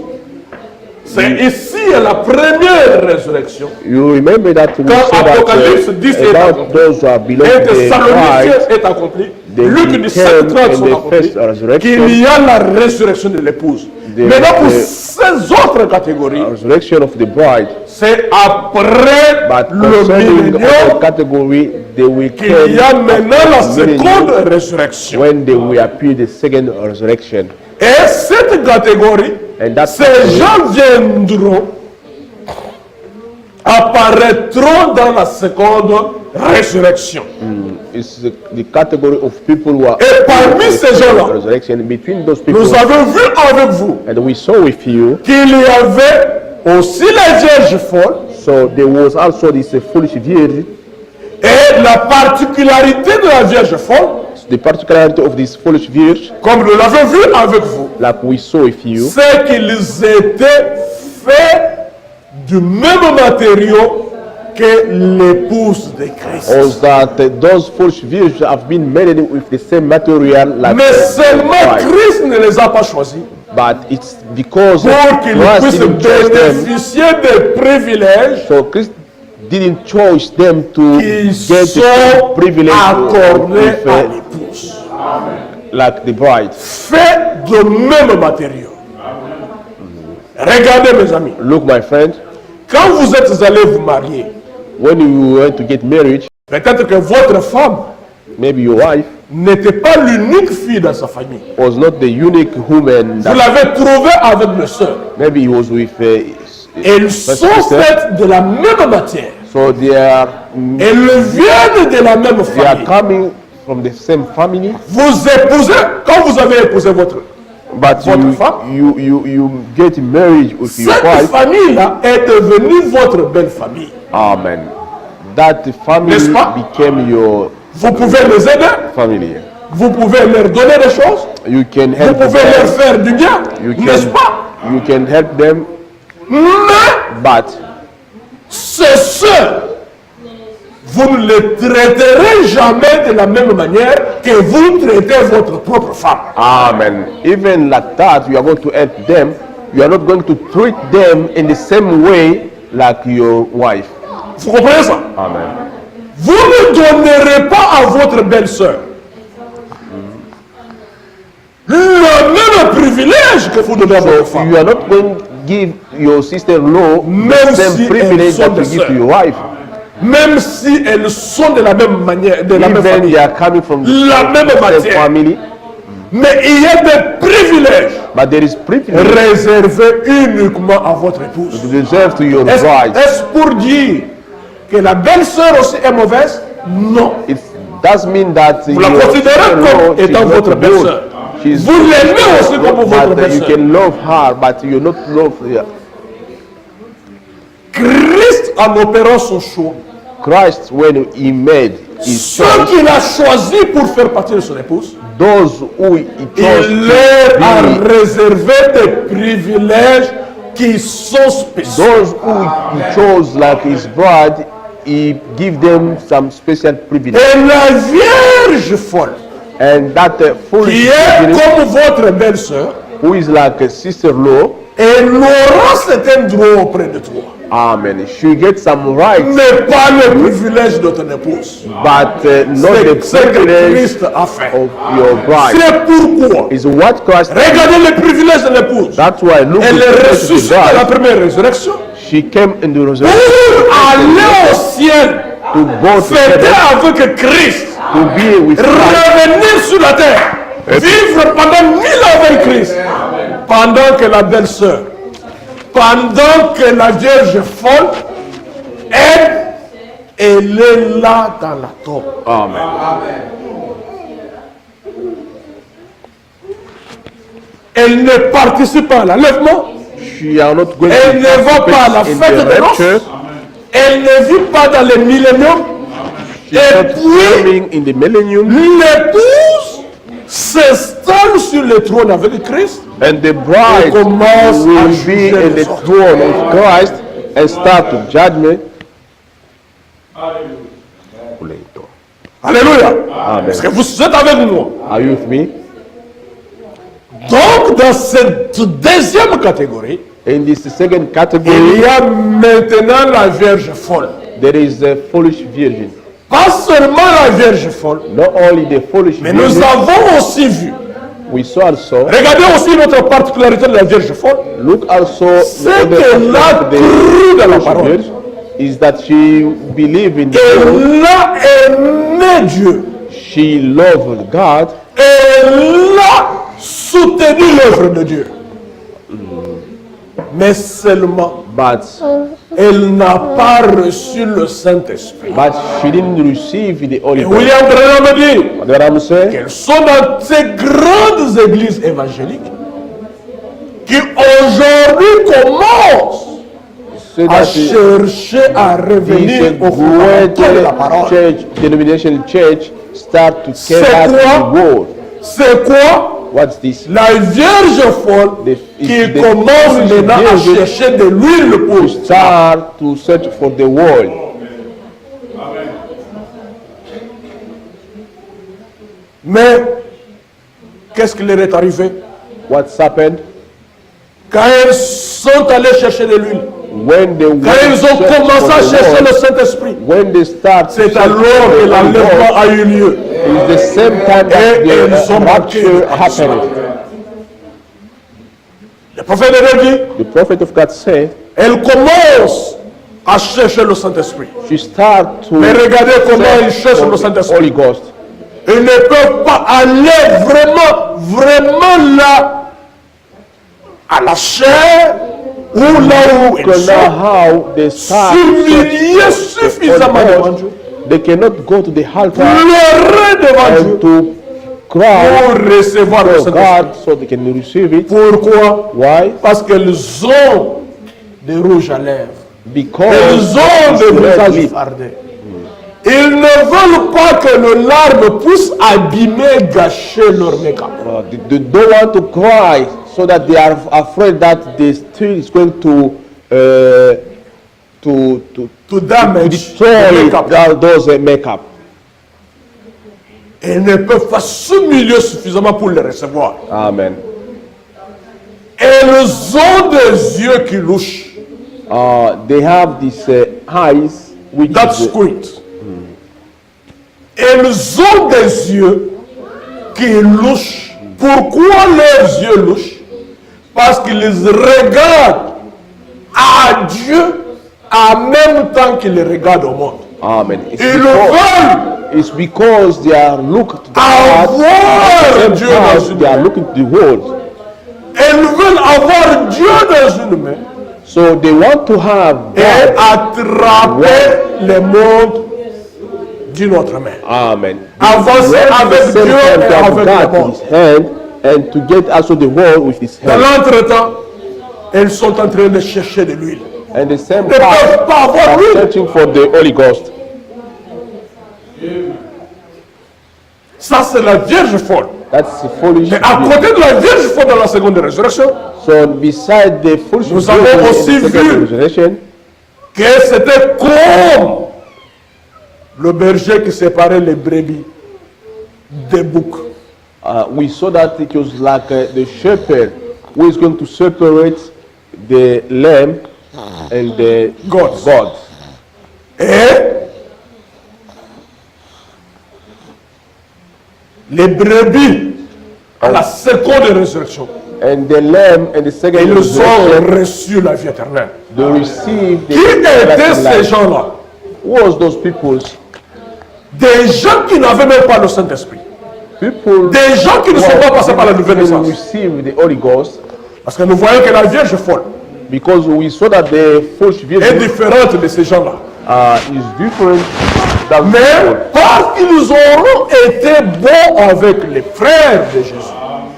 c'est ici la première résurrection. You remember that we Quand said Apocalypse 10 est about accompli, those who are belong et to the Thessaloniciens bride, est accompli, they Luc became 17, 30 in sont the accomplis, first resurrection. qu'il y a la résurrection de l'épouse. There Maintenant, pour is ces autres catégories, resurrection of the bride, c'est après but le concerning the millénium category, they will qu'il y a come maintenant la after the seconde millennium, résurrection. when they will appear the second resurrection. Et cette catégorie, And that ces gens viendront, apparaîtront dans la seconde résurrection. It's the category of people who are Et parmi in the ces second gens-là, resurrection. Between those people, nous avons vu avec vous and we saw with you, qu'il y avait aussi les vierges folles. so there was also this foolish virgin. Et la particularité de la vierge folle, The particularity of this foolish virgin, comme nous l'avons vu avec vous, like we saw with you, c'est qu'ils étaient faits du même matériau que l'épouse de Christ. was that those foolish virgins have been made with the same material like Mais seulement Christ. Christ ne les a pas choisis But it's because pour qu'ils Christ puissent didn't choose them. bénéficier des privilèges So Christ didn't choose them to qui get sont the privilege accordés with, à l'épouse. like the bride. Faits de même matériau. Regardez mes amis, Look, my friend, quand vous êtes allés vous marier, when you went to get married, peut-être que votre femme maybe your wife n'était pas l'unique fille dans sa famille. was not the unique woman Vous that l'avez trouvée avec le sœur. maybe he was with Elles first sont sister. faites de la même matière. So they are Elles viennent de la même they are famille. coming from the same family, Vous épousez, quand vous avez épousé votre but Votre femme? you get married with your cette wife. famille-là est devenue votre belle famille. Amen. That family N'est-ce pas? became your Vous pouvez les aider, family. vous pouvez leur donner des choses, You can vous help pouvez leur them. faire du bien, n'est-ce pas? You can help them, Mais but ces sœurs, vous ne les traiterez jamais de la même manière que vous traitez votre propre femme. amen. Even like that, you are going to help them. You are not going to treat them in the same way like your wife. Vous comprenez ça? Amen. Vous ne donnerez pas à votre belle-sœur le même privilège que vous donnez à votre femme. You are not going to give your sister-in-law Même the same si privilege elles sont that you des give to sœurs. your wife. Même si elles sont de la même manière, de la même Even famille. they are coming from the La même same matière. family, Mais il y a des privilèges but there is privilege réservés uniquement à votre épouse. reserved to your Est-ce bride. est-ce pour dire que la belle-sœur aussi est mauvaise? Non. It does mean that Vous la your considérez sister-in-law, comme she's étant not votre good. belle-sœur. She's Vous l'aimez aussi comme votre but you belle-sœur. can love her, but you not love her. Christ, en opérant son choix, Christ, when he made his ceux choice, qu'il a choisis pour faire partie de son épouse, those who he chose il leur a to be, réservé des privilèges qui sont spéciaux. those who he chose like his bride, he give them some special privilege. Et la Vierge folle, And that qui foolish est virgin, comme votre belle-sœur, who is like a sister-in-law, elle aura certains droits auprès de toi, amen, she gets some rights, mais pas le privilège de ton épouse. but not the C'est ce que privilege Christ a fait. of your bride. C'est pourquoi, Is what Christ. regardez les privilèges de l'épouse. That's why look Elle at est the ressuscitée à la bride. première résurrection She came in the pour resurrection aller au ciel, to go fêter together, avec Christ, to be with Christ, revenir sur la terre, vivre pendant 1000 ans avec Christ, pendant que la belle-sœur, pendant que la Vierge folle, elle est là dans la tombe. amen. Elle ne participe pas à l'enlèvement, She are not going elle to ne va pas à la participate in fête the de rapture. noces, elle ne vit pas dans le millénium, She's et not puis coming in the millennium. l'épouse s'installe sur le trône avec Christ. And the bride commence à will be juger in les the autres. throne of Christ and start to judgment. Alléluia. Amen. Est-ce que vous êtes avec moi? Are you with me? Donc, dans cette deuxième catégorie, In this second il category, y a maintenant la Vierge folle. there is a foolish virgin. Pas seulement la Vierge folle, Not only the foolish mais nous virgin, avons aussi vu. we saw also. Regardez aussi notre particularité de la Vierge folle. Look also. C'est the qu'elle a other cru dans la foolish parole. virgin is that she believed in the Lord. Elle a aimé Dieu. She loved God. Elle a soutenu l'œuvre de Dieu. Mais seulement, But elle n'a pas reçu le Saint-Esprit. she didn't receive the Holy Et Ghost. William Branham me dit What I'm saying? qu'elles sont dans ces grandes églises évangéliques qui aujourd'hui commencent So à that chercher à this revenir au fondamental de la parole. church, denominational church, start to C'est care about quoi? the word. C'est quoi? What's this? La Vierge folle qui commence maintenant à chercher de l'huile To pour start to search for the word. Mais qu'est-ce qui leur est arrivé? What's happened? Quand elles sont allées chercher de l'huile, When they quand ils ont commencé à chercher le Saint-Esprit, when they start to c'est search alors for que the l'enlèvement word, a eu lieu. it's the same time that Et elles the ont manqué de rapture happened. Le prophète de Dieu dit, The prophet of God said, elle commence à chercher le Saint-Esprit. she start to Mais regardez comment ils search cherchent for le the Saint-Esprit. Holy Ghost. Ils ne peuvent pas aller vraiment là, à la chair, ou là où ils Because now sont, how they start to s'humilier search suffisamment for the devant Ghost, Dieu, they cannot go to the altar pleurer devant Dieu and to cry pour recevoir le for Saint-Esprit. God so they can receive it. Pourquoi? Why? Parce qu'elles ont des rouges à lèvres. Because Elles ont des it's red visages lip. fardés. Ils ne veulent pas que le larme puisse abîmer, gâcher leur make-up. They don't want to cry so that they are afraid that the still is going to To damage destroy the make-up. those makeup. Elles ne peuvent pas s'humilier suffisamment pour le recevoir. Amen. Elles ont des yeux qui louchent. They have these eyes which That is, squint. Elles ont des yeux qui louchent. Pourquoi leurs yeux louchent? Parce qu'ils regardent à Dieu en même temps qu'ils regardent au monde. Amen. Ils veulent It's because they are looking to the avoir Dieu dans God, une they are main. looking to the world. Elles veulent avoir Dieu dans une main So they want to have et God. attraper le monde d'une autre main. Amen. Avancer They want avec the same Dieu time et to have avec le God in monde. his hand and to get also the world with his Dans hand. l'entretemps, elles sont en train de chercher de l'huile. And the same Elles ne peuvent time pas avoir are l'huile. searching for the Holy Ghost. Ça, c'est la Vierge folle. That's the foolish. Mais à côté de la Vierge folle dans la seconde résurrection, So beside the foolish Nous avons virgin in aussi the second vu resurrection, que c'était comme le berger qui séparait les brebis des boucs. we saw that it was like the shepherd who is going to separate the lamb and the Goats. goat. Et les brebis à la seconde résurrection, And the lamb and the second ils ont resurrection, reçu la vie éternelle. they received the Qui étaient everlasting ces life. gens-là? Who was those people? Des gens qui n'avaient même pas le Saint-Esprit. People Des gens qui ne sont pas passés par la nouvelle who naissance. received the Holy Ghost, Parce que nous voyons que la Vierge folle because we saw that the foolish est virgin différente de ces gens-là. is different than Mais people. parce qu'ils auront été bons avec les frères de Jésus,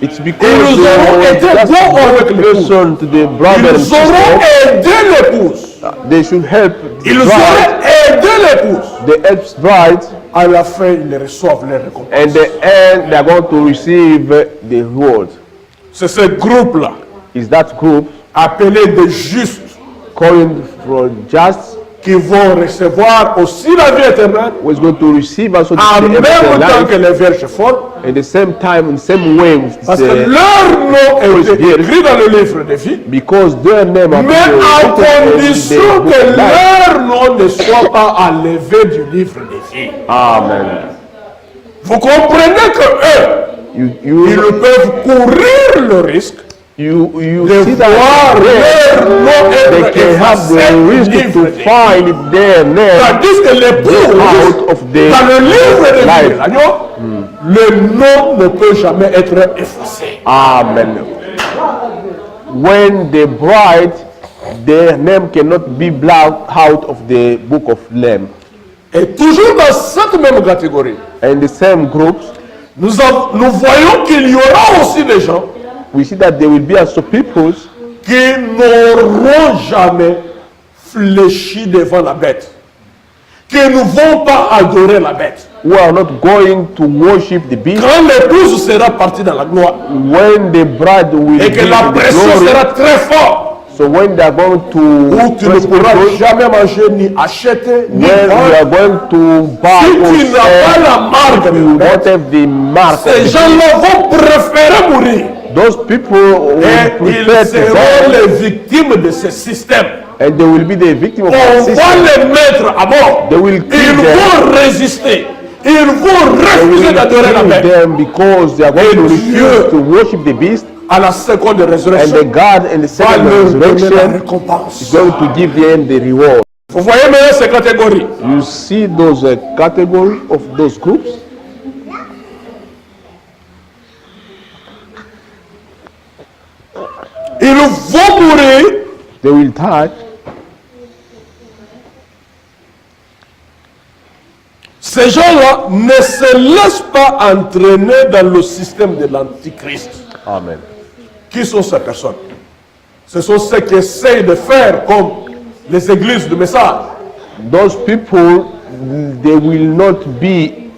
It's because Ils they auront were été just bons avec good l'époux. person to the brother and ils auront sister. aidé l'épouse. They should help the Ils bride, auront aidé l'épouse. the helps bride, À la fin, ils reçoivent les récompenses. and the end they are going to receive the reward. C'est ce groupe-là, Is that group appelé des justes, calling for just qui vont recevoir aussi la vie éternelle, who is going to receive also en the même eternal temps que life, les vierges folles, at the same time, in the same way, with parce que the, leur nom est First Vierge, écrit dans le livre de vie, because their name are mais à written in condition the book que of life. leur nom ne soit pas enlevé du livre de vie. Amen. Vous comprenez que eux, ils You peuvent courir le risque de see voir that leur nom they être can have effacé the du risk livre to de vie. find their name Tandis que l'épouse, out of the dans le livre de vie life. de l'agneau, le nom ne peut jamais être effacé. Amen. When the bride, their name cannot be blacked out of the book of Lamb. Et toujours dans cette même catégorie, And the same groups, nous voyons qu'il y aura aussi des gens we see that there will be also peoples qui n'auront jamais fléchi devant la bête, qui ne vont pas adorer la bête. who are not going to worship the beast. Quand l'épouse sera partie dans la gloire When the bride will et be que la in the pression glory, sera très forte, so when they are going to où tu ne press pourras people, jamais manger ni acheter ni when we vendre, are going to buy si or tu n'as pas sell, la marque de you la don't bête, have the mark of ces the beast. gens-là vont préférer mourir. Those people will Et prepare ils to seront die, les victimes de ce système. and they will be the victim of On the va system. les mettre à mort. They will Ils kill them. vont résister. Ils vont They refuser will d'adorer la kill bête. them because they are going Et to Dieu, refuse to worship the beast, À la seconde and résurrection, the God in the va second leur donner la resurrection récompense. is going to give them the reward. Vous voyez maintenant ces catégories. You see those category of those groups. Ils vont mourir They will die. Ces gens-là ne se laissent pas entraîner dans le système de l'Antichrist. Amen. Qui sont ces personnes? Ce sont ceux qui essayent de faire comme les églises de message. Those people, they will not be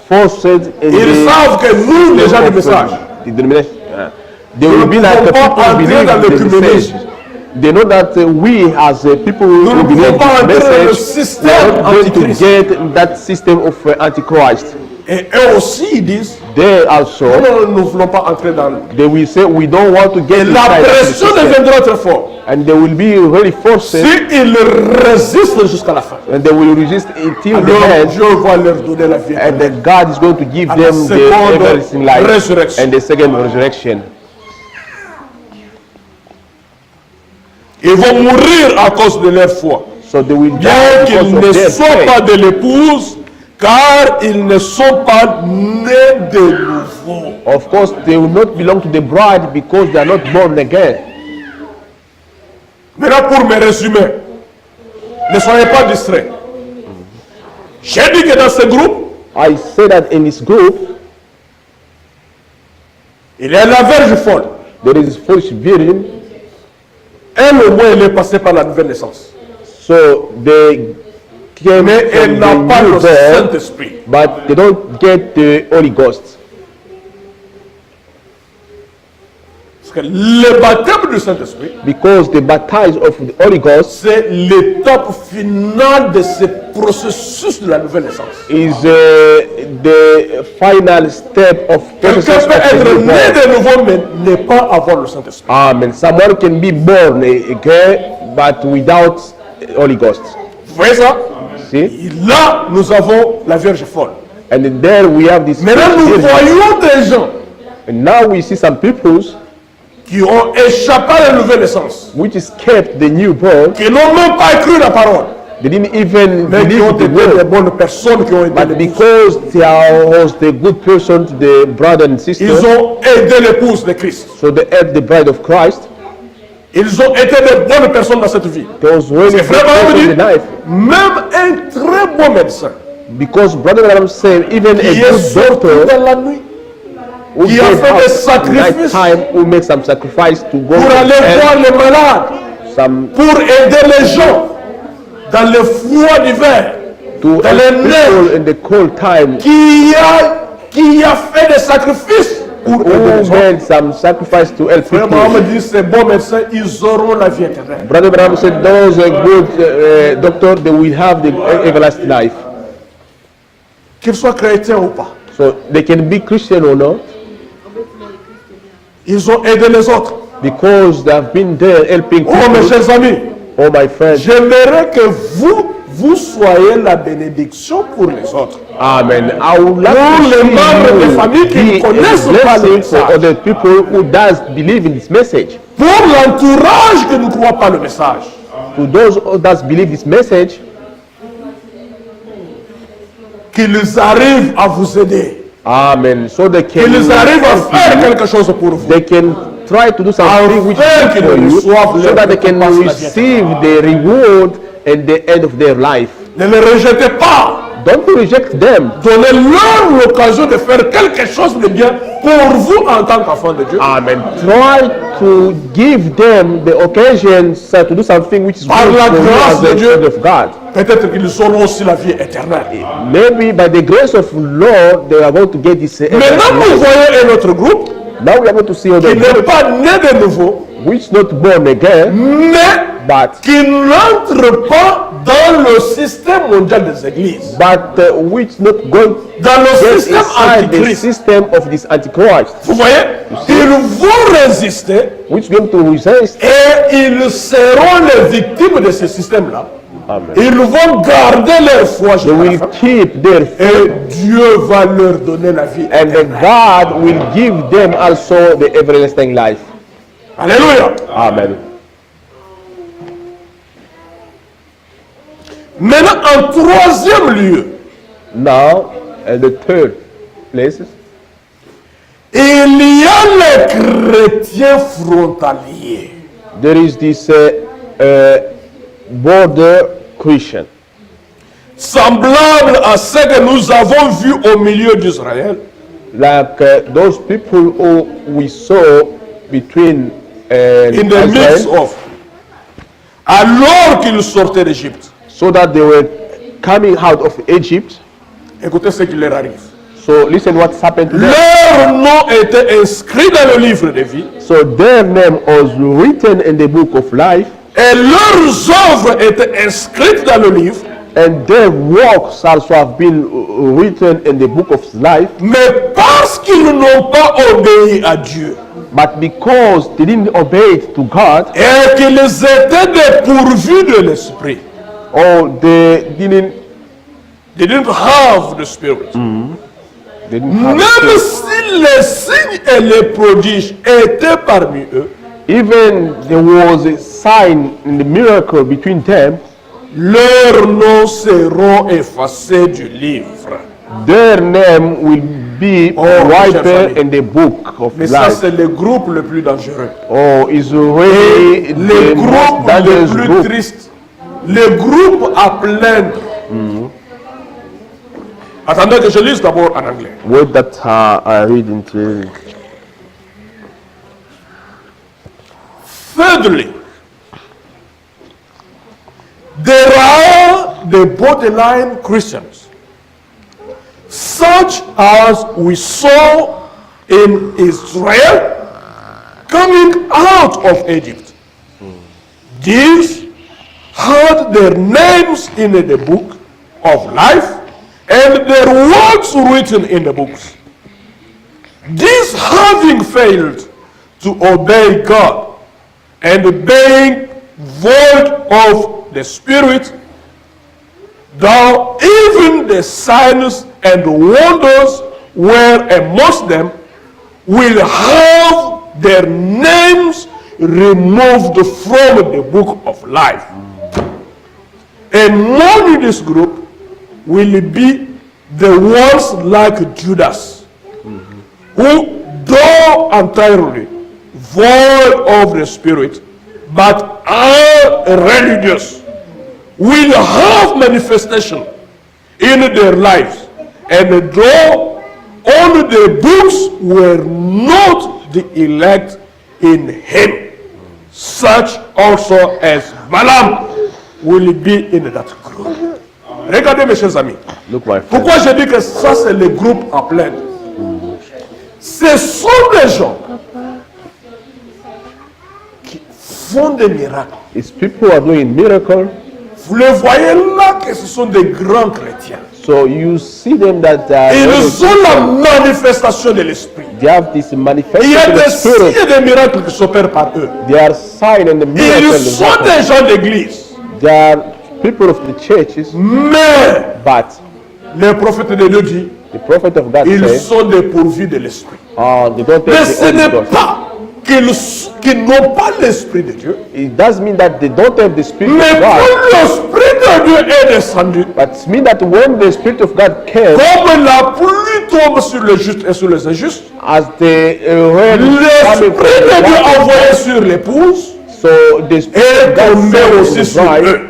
forced in Ils savent que nous, les gens du message, the denomination. They will be like the pouvons people pas who entrer dans believe the l'écuménisme. message. They know that we, as people Nous who ne believe pouvons pas the entrer dans le message, we système are not going to antichrist. get that system of Antichrist. Et eux aussi, ils disent, They also, non, nous ne voulons pas entrer dans... they will say, we don't want to get La inside the pression system. deviendra très forte. And they will be really forced, S'ils résistent jusqu'à la fin, and they will resist until the alors end. Dieu va leur donner la vie. And then God is going to give À la them the seconde everlasting life résurrection. and the second resurrection. Ils vont mourir à cause de leur foi. So they will Bien die qu'ils because ne of their soient faith. pas de l'épouse, car ils ne sont pas nés de nouveau. Of course, they will not belong to the bride because they are not born again. Maintenant, pour me résumer, ne soyez pas distraits. J'ai dit que dans ce groupe, I say that in this group, il y a la Vierge folle. there is foolish virgin. Elle, au moins, elle est passée par la nouvelle naissance. So they came Mais elle from n'a the pas new le birth, Saint-Esprit. but they don't get the Holy Ghost. Parce que le baptême du Saint-Esprit, Because the baptize of the Holy Ghost c'est l'étape finale de ce processus de la nouvelle naissance. is the final step of Quelqu'un process peut of the être new né birth. de nouveau, mais ne pas avoir le Saint-Esprit. Amen. Someone can be born again, but without Holy Ghost. Vous voyez ça? See? Et là, nous avons la Vierge folle. And then there we have this. Maintenant, nous virgin. voyons des gens And now we see some people qui ont échappé à la nouvelle naissance, which is kept the new birth. qui n'ont même pas cru la parole, They didn't even mais qui ont believe été the des word. bonnes personnes qui ont été But l'épouse. because they was the good person to the brother and sister, Ils ont aidé l'épouse de Christ. so they helped the bride of Christ. Ils ont été des bonnes personnes dans cette vie. There was really C'est good vraiment person dit, in the life. même un très bon médecin Because brother Branham said, even a qui est good sorti doctor dans la nuit who qui a gave fait des out sacrifices night time, who make some sacrifice to go pour to aller help voir les malades, some pour aider les gens dans le froid d'hiver, to dans les help neiges, people in the cold time, qui a fait des sacrifices pour aider who les autres. made some sacrifice to help Frère Mohammed people. dit ces bons médecins, ils auront la vie éternelle. Brother Branham said those good doctors, they will have the everlasting life. Qu'ils soient chrétiens ou pas, So they can be Christian or not, ils ont aidé les autres. because they have been there helping Oh mes people. chers amis, Oh my friends, j'aimerais que vous soyez la bénédiction pour les autres. amen. I would like Pour to les membres des familles qui be ne connaissent pas a le blessing for message. other people who does believe in this message. Pour l'entourage qui ne croit pas le message. To those who does believe this message, Qu'ils arrivent à vous aider. amen. So they can Qu'ils arrivent à faire quelque chose pour vous. they can try to do something which Afin is qu'ils good for you, reçoivent so leur that they can récompense à la vie receive the reward at the end of their life. Ne les rejetez pas. Don't reject them. Donnez-leur l'occasion de faire quelque chose de bien pour vous en tant qu'enfant de Dieu. Amen. Try to give them the occasion to do something which is Par good la for you grâce as de the Dieu. child of God. Peut-être qu'ils auront aussi la vie éternelle. Maybe by the grace of Lord, they are going to get this. Maintenant, nous voyons un autre groupe Now we are going to see other qui n'est group pas né de nouveau, which not born again, mais but qui n'entre pas dans le système mondial des églises. which not going Dans le get système inside the antichrist. system of this antichrist, Vous voyez, ils vont résister which going to resist. et ils seront les victimes de ce système-là. Amen. Ils vont garder leur foi They jusqu'à la will fin. keep their faith, Et Dieu va leur donner la vie. and then God will give them also the everlasting life. Alléluia. Amen. Maintenant, en troisième lieu, Now, the third place, il y a les chrétiens frontaliers. there is this border Christian, Semblable à ce que nous avons vu au milieu d'Israël. like those people who we saw between In the midst Israel, of. Alors qu'ils sortaient d'Égypte. so that they were coming out of Egypt. Écoutez ce qui leur arrive. So listen what's happened to them. Leur nom était inscrit dans le livre de vie. So their name was written in the book of life, Et leurs œuvres étaient inscrites dans le livre. and their works also have been written in the book of life. Mais parce qu'ils n'ont pas obéi à Dieu. But because they didn't obey it to God, Et qu'ils étaient dépourvus de l'esprit. or they didn't They didn't have the spirit. they didn't have Même it. si les signes et les prodiges étaient parmi eux, Even there was a sign in the miracle between them, leurs noms seront effacés du livre. their name will be Oh, chers written amis. in the book of Mais ça, life. c'est le groupe le plus dangereux. Oh, is really Et the le most groupe le dangerous plus group. triste. Le groupe à plaindre. Attendez que je lise d'abord en anglais. Wait that I read into. Thirdly, there are the borderline Christians, such as we saw in Israel coming out of Egypt. These had their names in the book of life and their words written in the books. These having failed to obey God and being void of the Spirit, though even the signs and wonders were amongst them, will have their names removed from the book of life. Among this group will be the ones like Judas, who, though entirely void of the Spirit, but are religious, will have manifestation in their lives. And though all the books were not the elect in him, such also as Balaam will be in that group. Regardez mes chers amis. Look, my friend. Pourquoi je dis que ça c'est le groupe à plaindre? Ce sont des gens qui font des miracles. It's people who are doing miracles. Vous les voyez là que ce sont des grands chrétiens. So you see them that Ils ont la manifestation de l'esprit. they have this Il y manifestation a of des the signes spirit. et des miracles qui s'opèrent par eux. They are sign and the Ils miracles. sont des gens d'église. They are people of the churches, Mais but les prophètes de Dieu disent, the prophet of God ils said, sont dépourvus de l'esprit. they don't Mais take ce the Holy n'est Ghost. pas qu'ils n'ont pas l'esprit de Dieu. It does mean that they don't have the spirit Mais of God, quand l'esprit de Dieu est descendu, but it means that when the spirit of God came, comme la pluie tombe sur les justes et sur les injustes, as the rain l'esprit coming from de the Dieu God, envoyé sur l'épouse so the spirit est of God tombé sent aussi on sur the bride, eux.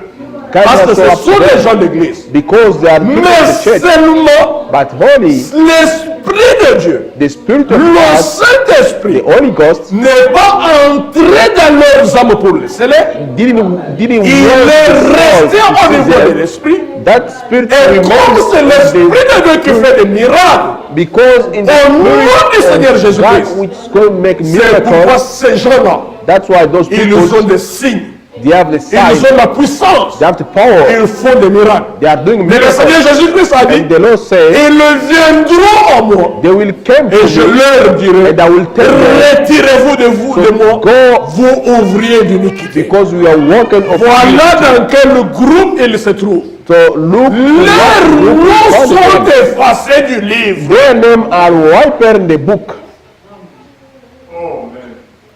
Parce que ce sont des gens d'église. because they are people Mais of the church, seulement but holy, l'esprit de Dieu, the spirit of le God, Saint-Esprit, the Holy Ghost, n'est pas entré dans leurs âmes pour les sceller. didn't Il work est resté to au niveau see de them. l'esprit. That spirit Et comme c'est remains l'esprit in the- de Dieu qui fait des miracles, because in the au nom du Seigneur spirit of God Jésus-Christ, which is going to make c'est pourquoi miracles, ces gens-là, that's why those ils people, ont des signes, they have the ils sign, ont la puissance, they have the power, ils font des miracles. they are doing Mais le Seigneur miracles. Jésus-Christ a dit, And the Lord said, ils viendront à moi they will come et to je me, leur dirai, and I will tell them, retirez-vous de vous, de moi, go, vous ouvriers d'iniquité. because we are walking of Voilà iniquity. dans quel groupe ils se trouvent. So look, Leurs noms sont effacés du livre. their names are wiped in the book.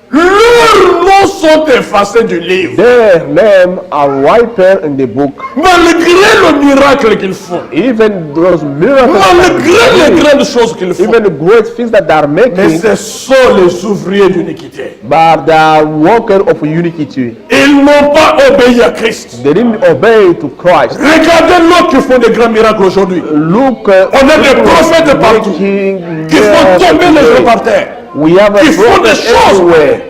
Leurs noms sont effacés du livre. Their names are wiped in the book. Malgré le miracle qu'ils font. Even those miracles, Malgré les grandes choses qu'ils font. even the great things that they are Mais making, ce sont les ouvriers d'iniquité. but they are walking of unity. Ils n'ont pas obéi à Christ. They didn't obey to Christ. Regardez l'autre qui font des grands miracles aujourd'hui. Look, On a des prophètes partout. Qui font tomber les gens par terre. We have a Qui font des prophet choses. everywhere.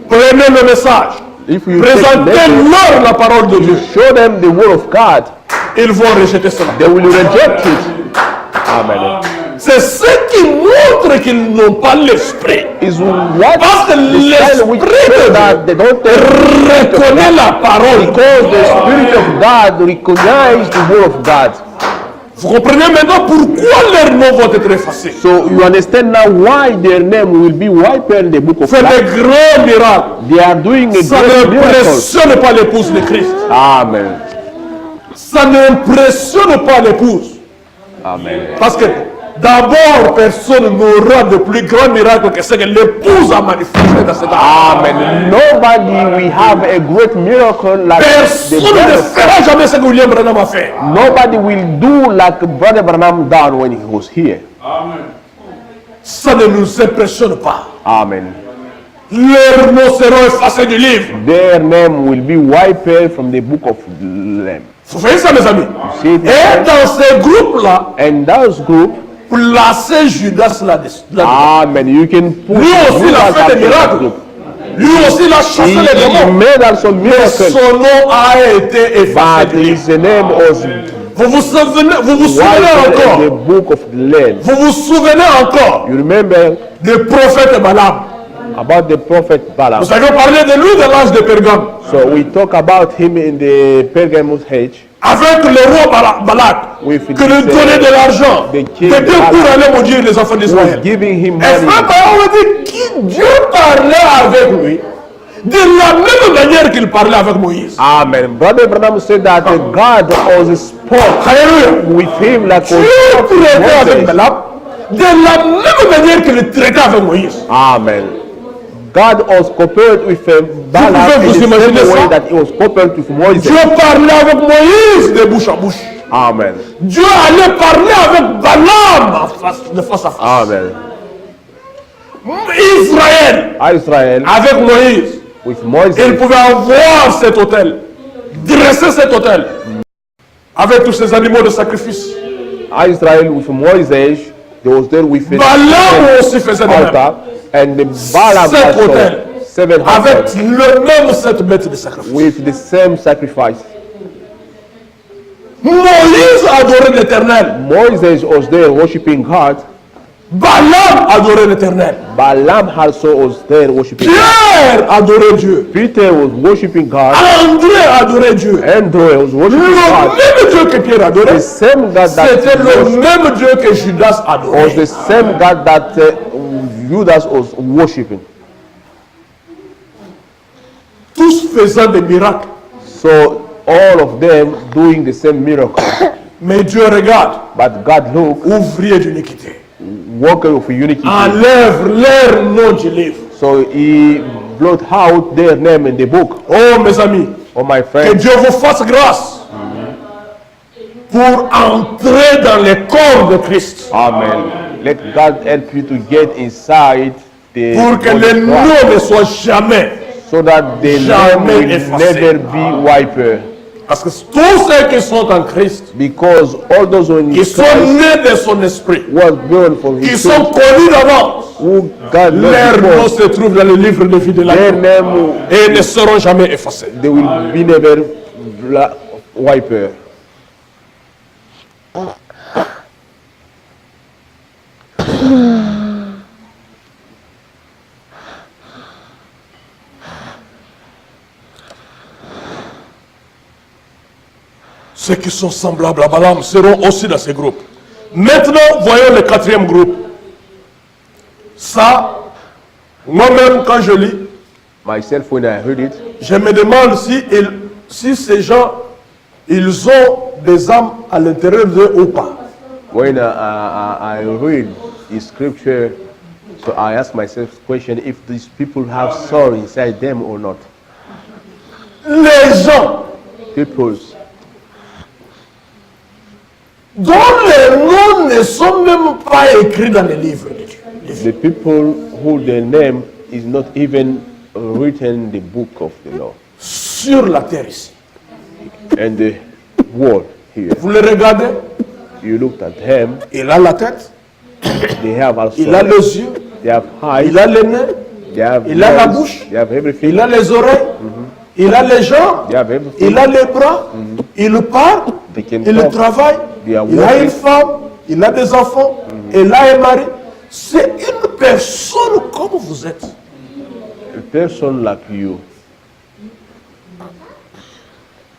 Prenez le message. If you take Présentez-leur la parole de Dieu. show them the word of God, Ils vont rejeter cela. they will reject it. Amen. C'est ce qui montre qu'ils n'ont pas l'esprit. Is what Parce que the sign which l'esprit show de that they don't take reconnaît la parole. because the Spirit of God recognize the word of God. Vous comprenez maintenant pourquoi leurs noms vont être effacés. So you understand now why their name will be wiped in the book of C'est life. des grands miracles. They are doing a Ça great miracle. n'impressionne pas l'épouse de Christ. Amen. Ça n'impressionne pas l'épouse. Amen. Parce que d'abord, personne n'aura de plus grand miracle que ce que l'épouse a manifesté dans cette âme. Amen. Nobody will have a great miracle like the Personne ne brother. fera jamais ce que William Branham a fait. Nobody will do like Brother Branham done when he was here. Ça ne nous impressionne pas. Amen. Leurs noms seront effacés du livre. Their name will be wiped from the book of Lamb. Vous voyez ça, mes amis? See Et that? dans ces groupes-là, And those group, placez Judas là-dedans. amen. You can put Lui aussi, il a Judas fait des after that miracles. group. Lui aussi, il a chassé He les démons. made also Mais miracles, son nom a été effacé but du livre. his name was Vous vous souvenez wiped in the encore? book of Lamb. Vous vous souvenez encore You remember du prophète Balaam? about the prophet Balaam. Nous avions parlé de lui dans l'âge de Pergame. So we talk about him in the Pergamos age. Avec le roi Balak, Oui, qui lui donnait de l'argent, the que king Dieu Balak pour aller maudire les enfants Who was d'Israël. giving him Et frère money. Balaam dit que Dieu parlait avec lui de la même manière qu'il parlait avec Moïse. Amen. Brother Branham said that God was spoke Alléluia. with him like Dieu traitait avec Moses. Balaam de la même manière qu'il traitait avec Moïse. Amen. God was coupled with Balaam pouvez in vous the imaginer same way ça? that he was coupled with Moses. Dieu parlait avec Moïse de bouche à bouche. Amen. Dieu allait parler avec Balaam de face à face. Amen. Israël Israel avec Moïse, with Moses. il pouvait avoir cet autel, dresser cet autel avec tous ces animaux de sacrifice. Israel with Moses, they was there with an Balaam aussi faisait de même. altar, and the Balaam Sept also autels. 7 Avec altars le même 7 mètres de sacrifice. with the same sacrifice. Moïse adorait l'Éternel. Moses was there worshiping God. Balaam adorait l'Éternel. Balaam also was there worshiping God. Pierre adorait Dieu. Peter was worshiping God. André adorait Dieu. Andrew was worshiping Le God. même Dieu que Pierre adorait, The same God c'était le that même Dieu que Judas was adorait. the same God that Judas was worshiping. Tous faisant des miracles. So all of them doing the same miracle. Mais Dieu regarde, But God looked, ouvrier d'iniquité. worker of unity. Enlève leur nom du livre. So he blot out their name in the book. Oh mes amis, Oh my que friends, Dieu vous fasse grâce pour entrer dans les corps de Christ. amen. Let God help you to get inside the Pour que body les of Christ, noms ne soient jamais. so that the name jamais will effacé. never be wiped. Parce que tous ceux qui sont en Christ, Because all those who qui sont Christ nés de son esprit, was born from qui his sont spirit, connus d'avance, who God leurs noms knows se trouvent dans le livre de vie de la their vie name, et ne seront jamais effacés. they will be never wiped. Ceux qui sont semblables à Balaam seront aussi dans ces groupes. Maintenant, voyons le quatrième groupe. Ça, moi-même, quand je lis, Myself, when I heard it, je me demande si ces gens, ils ont des âmes à l'intérieur d'eux ou pas. when I read the scripture, so I ask myself the question if these people have soul inside them or not. Les gens People dont les noms ne sont même pas écrits dans les livres de Dieu. the people who their name is not even written in the book of the law Sur la terre ici. and the world here. Vous les regardez, You looked at him, il a la tête, they have also, il a les yeux, they have eyes, il a les nez, they have il a la nose, bouche, they have everything, il a les oreilles, il a les jambes, they have everything. il a les bras, il parle, They can il talk. travaille, They are il a working. une femme, il a des enfants, il a un mari. C'est une personne comme vous êtes. A person like you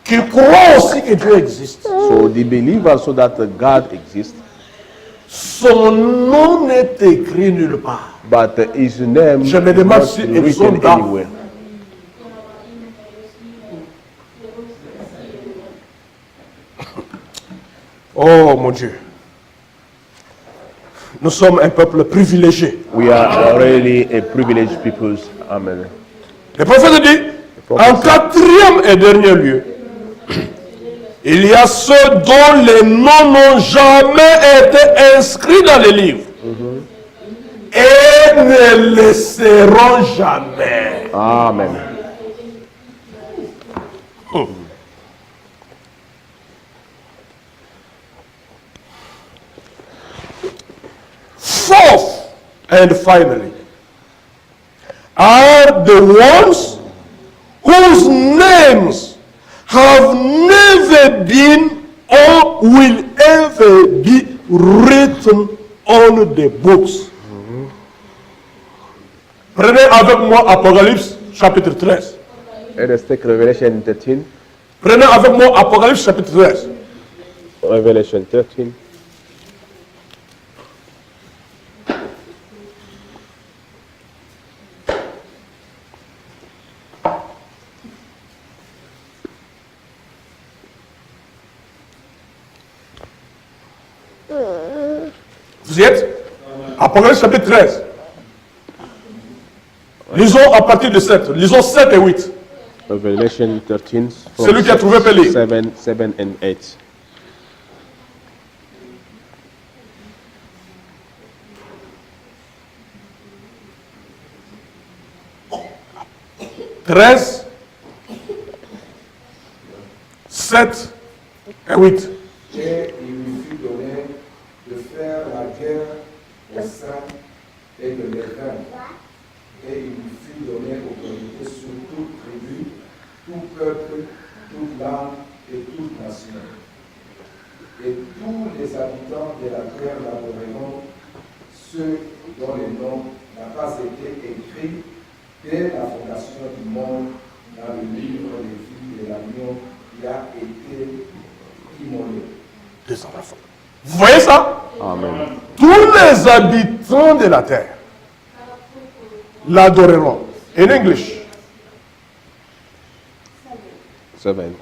Qui croit aussi que Dieu existe. so they believe also that God exists, Son nom n'est écrit nulle part. but his name Je me is demande not si ils ont written d'âme. anywhere. Oh mon Dieu. Nous sommes un peuple privilégié. We are really a privileged people. Amen. Le prophète dit, en quatrième et dernier lieu, il y a ceux dont les noms n'ont jamais été inscrits dans les livres. Et ne le seront jamais. Amen. Fourth and finally, are the ones whose names have never been or will ever be written on the books. Prenez avec moi Apocalypse chapitre 13. Let us take Revelation 13. Prenez avec moi Apocalypse chapitre 13. Revelation 13. Vous y êtes? Apocalypse chapitre 13. Lisons à partir de 7. Lisons 7 et 8. Revelation 13. Celui qui a trouvé peut lire. 7 and 8. « 13, 7 et 8. Et il lui fut donné de faire la guerre aux saints et de les vaincre. Et il lui fut donné autorité sur toute tribu, tout peuple, toute langue et toute nation. Et tous les habitants de la terre l'adoreront, ceux dont le nom n'a pas été écrit dès la fondation du monde dans le livre de vie de l'agneau qui a été immolé. Vous voyez ça? Amen. Tous les habitants de la terre l'adoreront. In English. 7.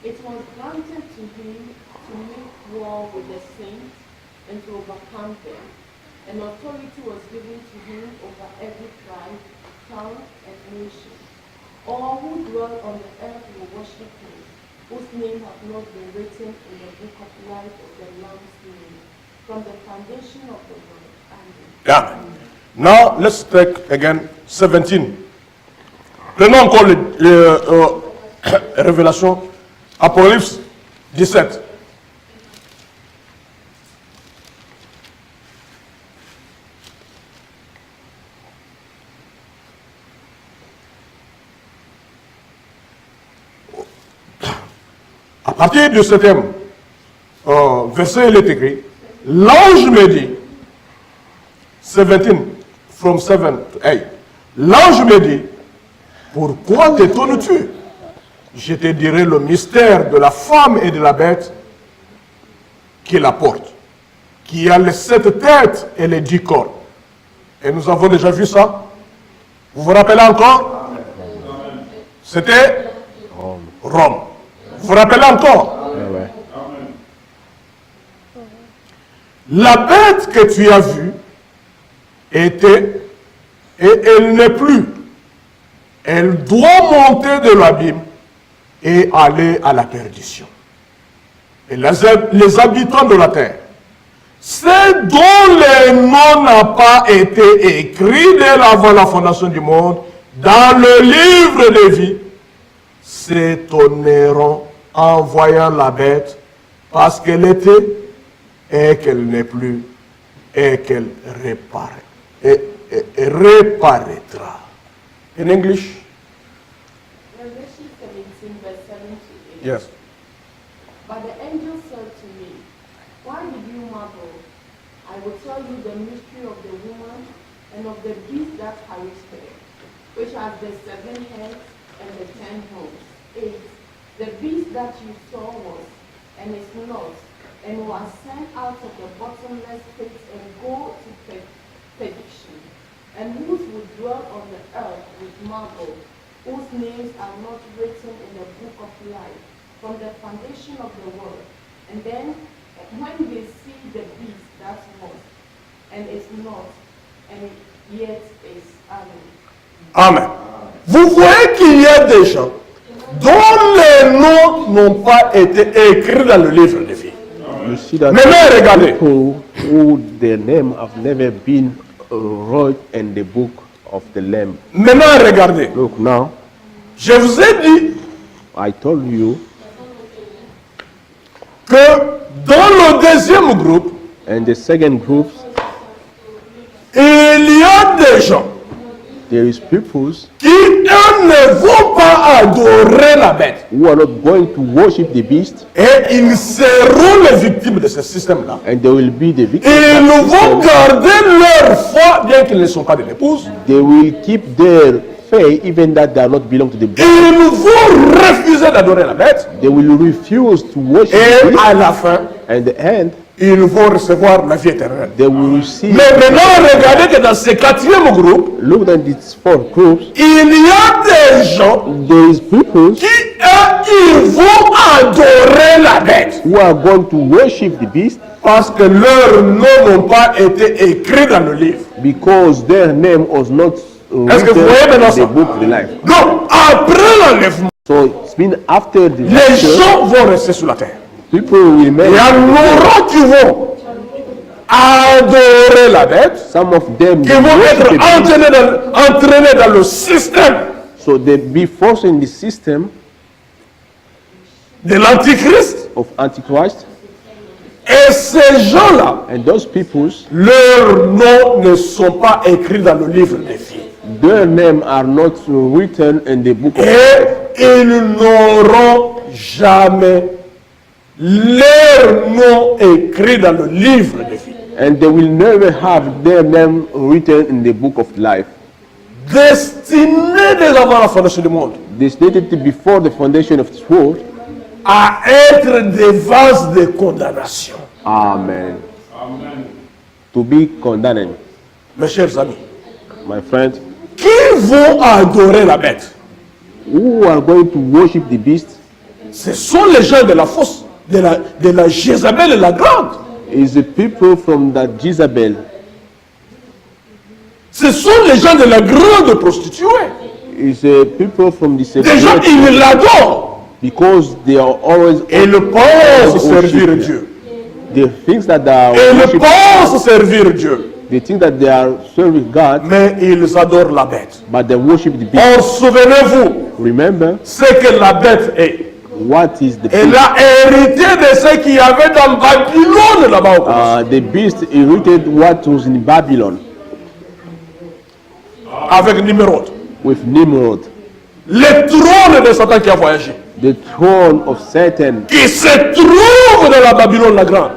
It was granted to him to make war with the saints and to overcome them. And authority was given to him over every tribe, tongue, and nation. All who dwell on the earth will worship him, whose name have not been written in the book of life of the Lamb's name, from the foundation of the world. Amen. Yeah. Now let's take again 17. Prenons encore Révélation, Apocalypse 17. À partir du 7e verset, il est écrit, l'ange me dit, 17, from 7 to 8, l'ange me dit, pourquoi t'étonnes-tu? Je te dirai le mystère de la femme et de la bête qui la porte, qui a les 7 têtes et les 10 cornes. Et nous avons déjà vu ça. Vous vous rappelez encore? C'était Rome. Vous vous rappelez encore? Ouais. La bête que tu as vue était, et elle n'est plus. Elle doit monter de l'abîme et aller à la perdition. Et les habitants de la terre, ceux dont les noms n'ont pas été écrits dès avant la fondation du monde, dans le livre de vie, s'étonneront en voyant la bête, parce qu'elle était et qu'elle n'est plus, et qu'elle reparaîtra. In English? Revelation 17, verse 7 to 8. Yes. But the angel said to me, why did you marvel? I will tell you the mystery of the woman and of the beast that carries her, which has the 7 heads and the 10 horns. 8. The beast that you saw was, and is not, and was sent out of the bottomless pit and go to perdition, and whose would dwell on the earth with marble, whose names are not written in the book of life, from the foundation of the world. And then, when they see the beast that was, and is not, and yet is, Amen. Amen. Vous voyez qu'il y a des gens dont les noms n'ont pas été écrits dans le livre de vie. You see that Maintenant, regardez. people who their name have never been wrote in the book of the Lamb. Maintenant, regardez. Look now, Je vous ai dit I told you, que dans le deuxième groupe, and the second group, il y a des gens there is peoples qui eux, ne vont pas adorer la bête. who are not going to worship the beast, Et ils seront les victimes de ce système-là. and they will be the victims. Et of ils that vont system. garder leur foi, bien qu'ils ne soient pas de l'épouse. They will keep their faith even that they are not belong to the Et bride. ils vont refuser d'adorer la bête. They will refuse to worship Et the beast, à la fin, and the end ils vont recevoir la vie éternelle. they will receive. Mais maintenant, regardez que dans ce quatrième groupe, Look at these 4 groups. il y a des gens There is people qui, eux, ils vont adorer la bête. who are going to worship the beast Parce que leurs noms n'ont pas été écrits dans le livre. because their name was not Est-ce que vous voyez maintenant in ça? the book of the life. Donc, après l'enlèvement, So it's been after the les rapture, gens vont rester sur la terre. people will Il remain. y en aura qui vont adorer la bête, Some of them qui will vont worship être the beast. entraînés dans le système So they be forced in the system de l'Antichrist. of Antichrist, Et ces gens-là, and those peoples, leurs noms ne sont pas écrits dans le livre des vies. their names are not written in the book of Et ils n'auront jamais leur nom écrit dans le livre des vies. And they will never have their name written in the book of life. Destinés dès avant la fondation du monde Destined before the foundation of this world. à être des vases de condamnation. Amen. To be condemned. Mes chers amis, My friend, qui vont adorer la bête? who are going to worship the beast Ce sont les gens de la fosse, de la Jézabel la grande. is the people from that Jezebel. Ce sont les gens de la grande prostituée. Is the people from the Des gens, ils l'adorent. because they are always Et ils pensent servir worship. Dieu. The things that they are Et ils worship, pensent servir Dieu. they think that they are serving God, Mais ils adorent la bête. but they worship the beast. Or, souvenez-vous, Remember ce que la bête est. what is the Elle beast? a hérité de ce qu'il y avait dans Babylone là-bas au commencement. The beast inherited what was in Babylon Avec Nimrod. with Nimrod, Le trône de Satan qui a voyagé. the throne of Satan. Qui se trouve dans la Babylone la grande.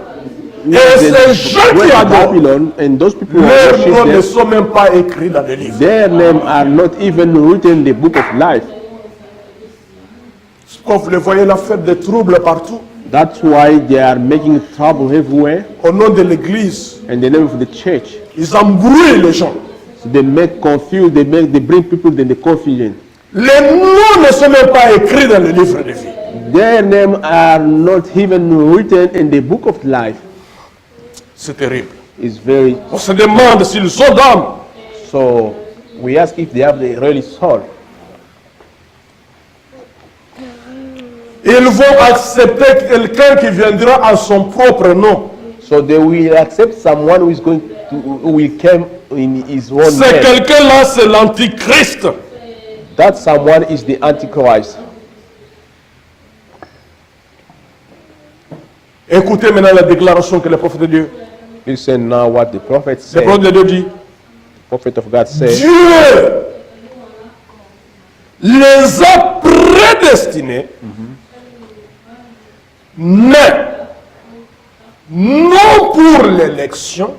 Et ces gens qui Great adorent, Babylon, and those people who leurs noms worship ne them, sont même pas écrits dans le livre. their names are not even written in the book of life. Quand vous les voyez, la fête des troubles partout, That's why they are making trouble everywhere au nom de l'église, in the name of the church. ils embrouillent les gens. So they make confused, they bring people in the confusion. Les noms ne sont même pas écrits dans le livre de vie. Their names are not even written in the book of life. C'est terrible. It's very, On se demande s'ils sont d'âme. so we ask if they have the really soul. Ils vont accepter quelqu'un qui viendra à son propre nom. So they will accept someone who is going to, who will come in his own C'est name. quelqu'un-là, c'est l'antichrist. That someone is the Antichrist. Écoutez maintenant la déclaration que le prophète de Dieu, Listen now what the prophet le said. prophète de Dieu dit. Prophet of God said, Dieu les a prédestinés, mais non pour l'élection,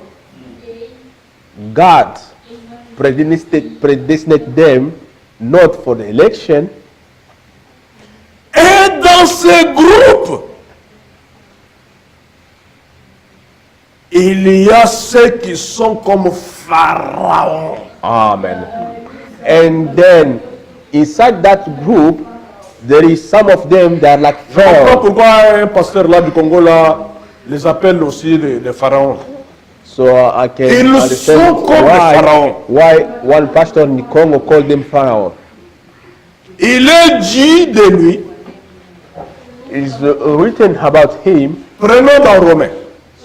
God predestinated them not for the election, et dans ce groupe, il y a ceux qui sont comme Pharaon. Amen. And then inside that group, there is some of them that are like Je comprends Pharaoh. pourquoi un pasteur là du Congo là les appelle aussi des pharaons. So I can Ils understand sont comme les pharaons. why one pastor in the Congo called them Pharaoh. Il est dit de lui, It's written about him. prenons dans Romains.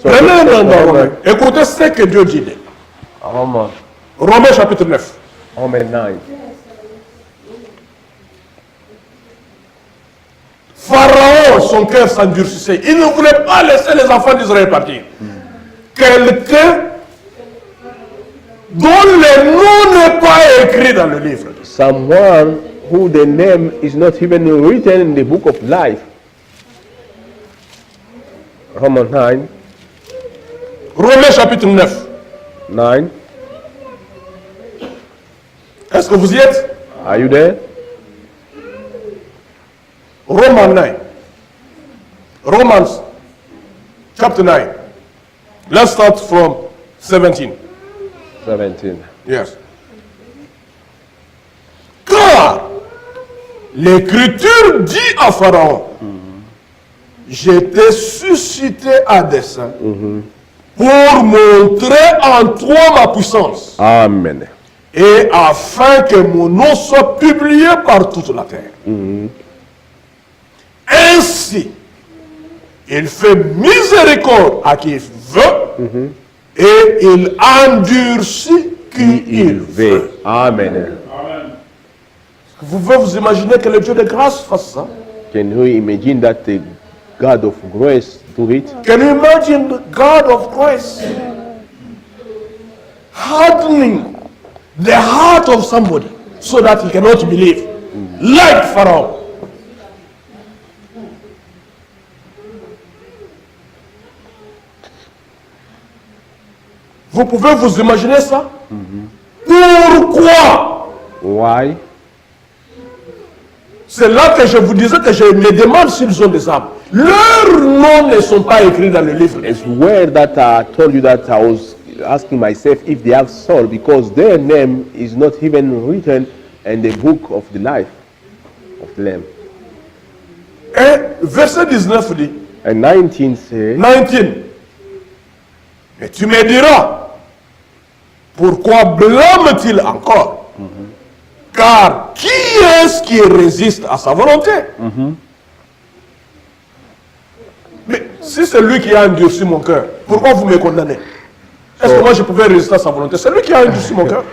So Prenons dans Romains. Romains. Écoutez ce que Dieu dit. Roman, Romains chapitre 9. Roman 9. Pharaon, son cœur s'endurcissait. Il ne voulait pas laisser les enfants d'Israël partir. Quelqu'un dont le nom n'est pas écrit dans le livre. Someone who the name is not even written in the book of life. Romans 9. Romains chapitre 9. 9. Est-ce que vous y êtes? Are you there? Romans 9. Romans chapter 9. Let's start from 17. 17. Yes. Car l'écriture dit à Pharaon, je t'ai suscité à dessein pour montrer en toi ma puissance Amen. et afin que mon nom soit publié par toute la terre. Ainsi, il fait miséricorde à qui veut et il endurcit qui il veut. Amen. Vous pouvez vous imaginer que le Dieu de grâce fasse ça? Can you imagine that the God of grace do it? Can you imagine the God of grace hardening the heart of somebody so that he cannot believe? Like Pharaoh. Vous pouvez vous imaginer ça? Pourquoi? Why? C'est là que je vous disais que je me demande s'ils ont des âmes. Leurs noms ne sont pas écrits dans le livre. It's where that I told you that I was asking myself if they have soul, because their name is not even written in the book of the life of the Lamb. Et verset 19 dit, And 19 says, 19. Et tu me diras, pourquoi blâme-t-il encore? Car qui est-ce qui résiste à sa volonté? Mais si c'est lui qui a endurci mon cœur, pourquoi vous me condamnez? Est-ce que moi je pouvais résister à sa volonté? C'est lui qui a endurci mon cœur.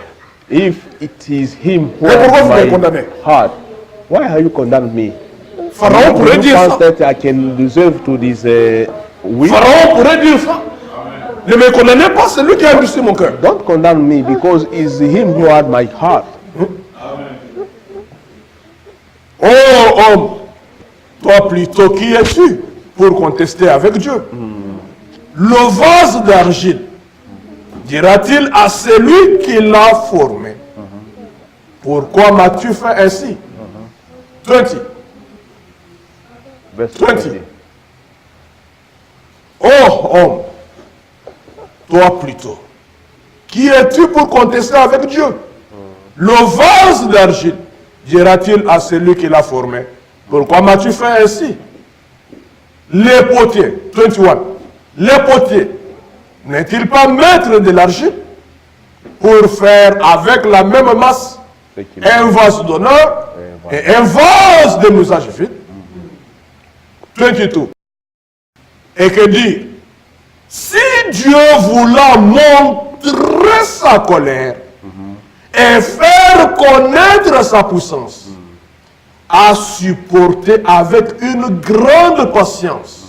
if it is him who Mais pourquoi vous me has condamnez? my heart, why are you condemning me? Pharaon pourrait You dire think ça. that I can deserve to this will? Pharaon pourrait dire ça. Ne me condamnez pas, c'est lui qui a endurci mon cœur. Don't condemn me, because it's him who had my heart. Oh homme, toi plutôt qui es-tu pour contester avec Dieu? Le vase d'argile, dira-t-il à celui qui l'a formé, pourquoi m'as-tu fait ainsi? 20. Verse 20. 20. Oh homme, toi plutôt, qui es-tu pour contester avec Dieu? Le vase d'argile, dira-t-il à celui qui l'a formé, pourquoi m'as-tu fait ainsi? Les potiers, 21, les potiers, n'est-il pas maître de l'argile pour faire avec la même masse un vase d'honneur et un vase de l'usage vide? 22. Et que dire? Si Dieu voulait montrer sa colère et faire connaître sa puissance, à supporter avec une grande patience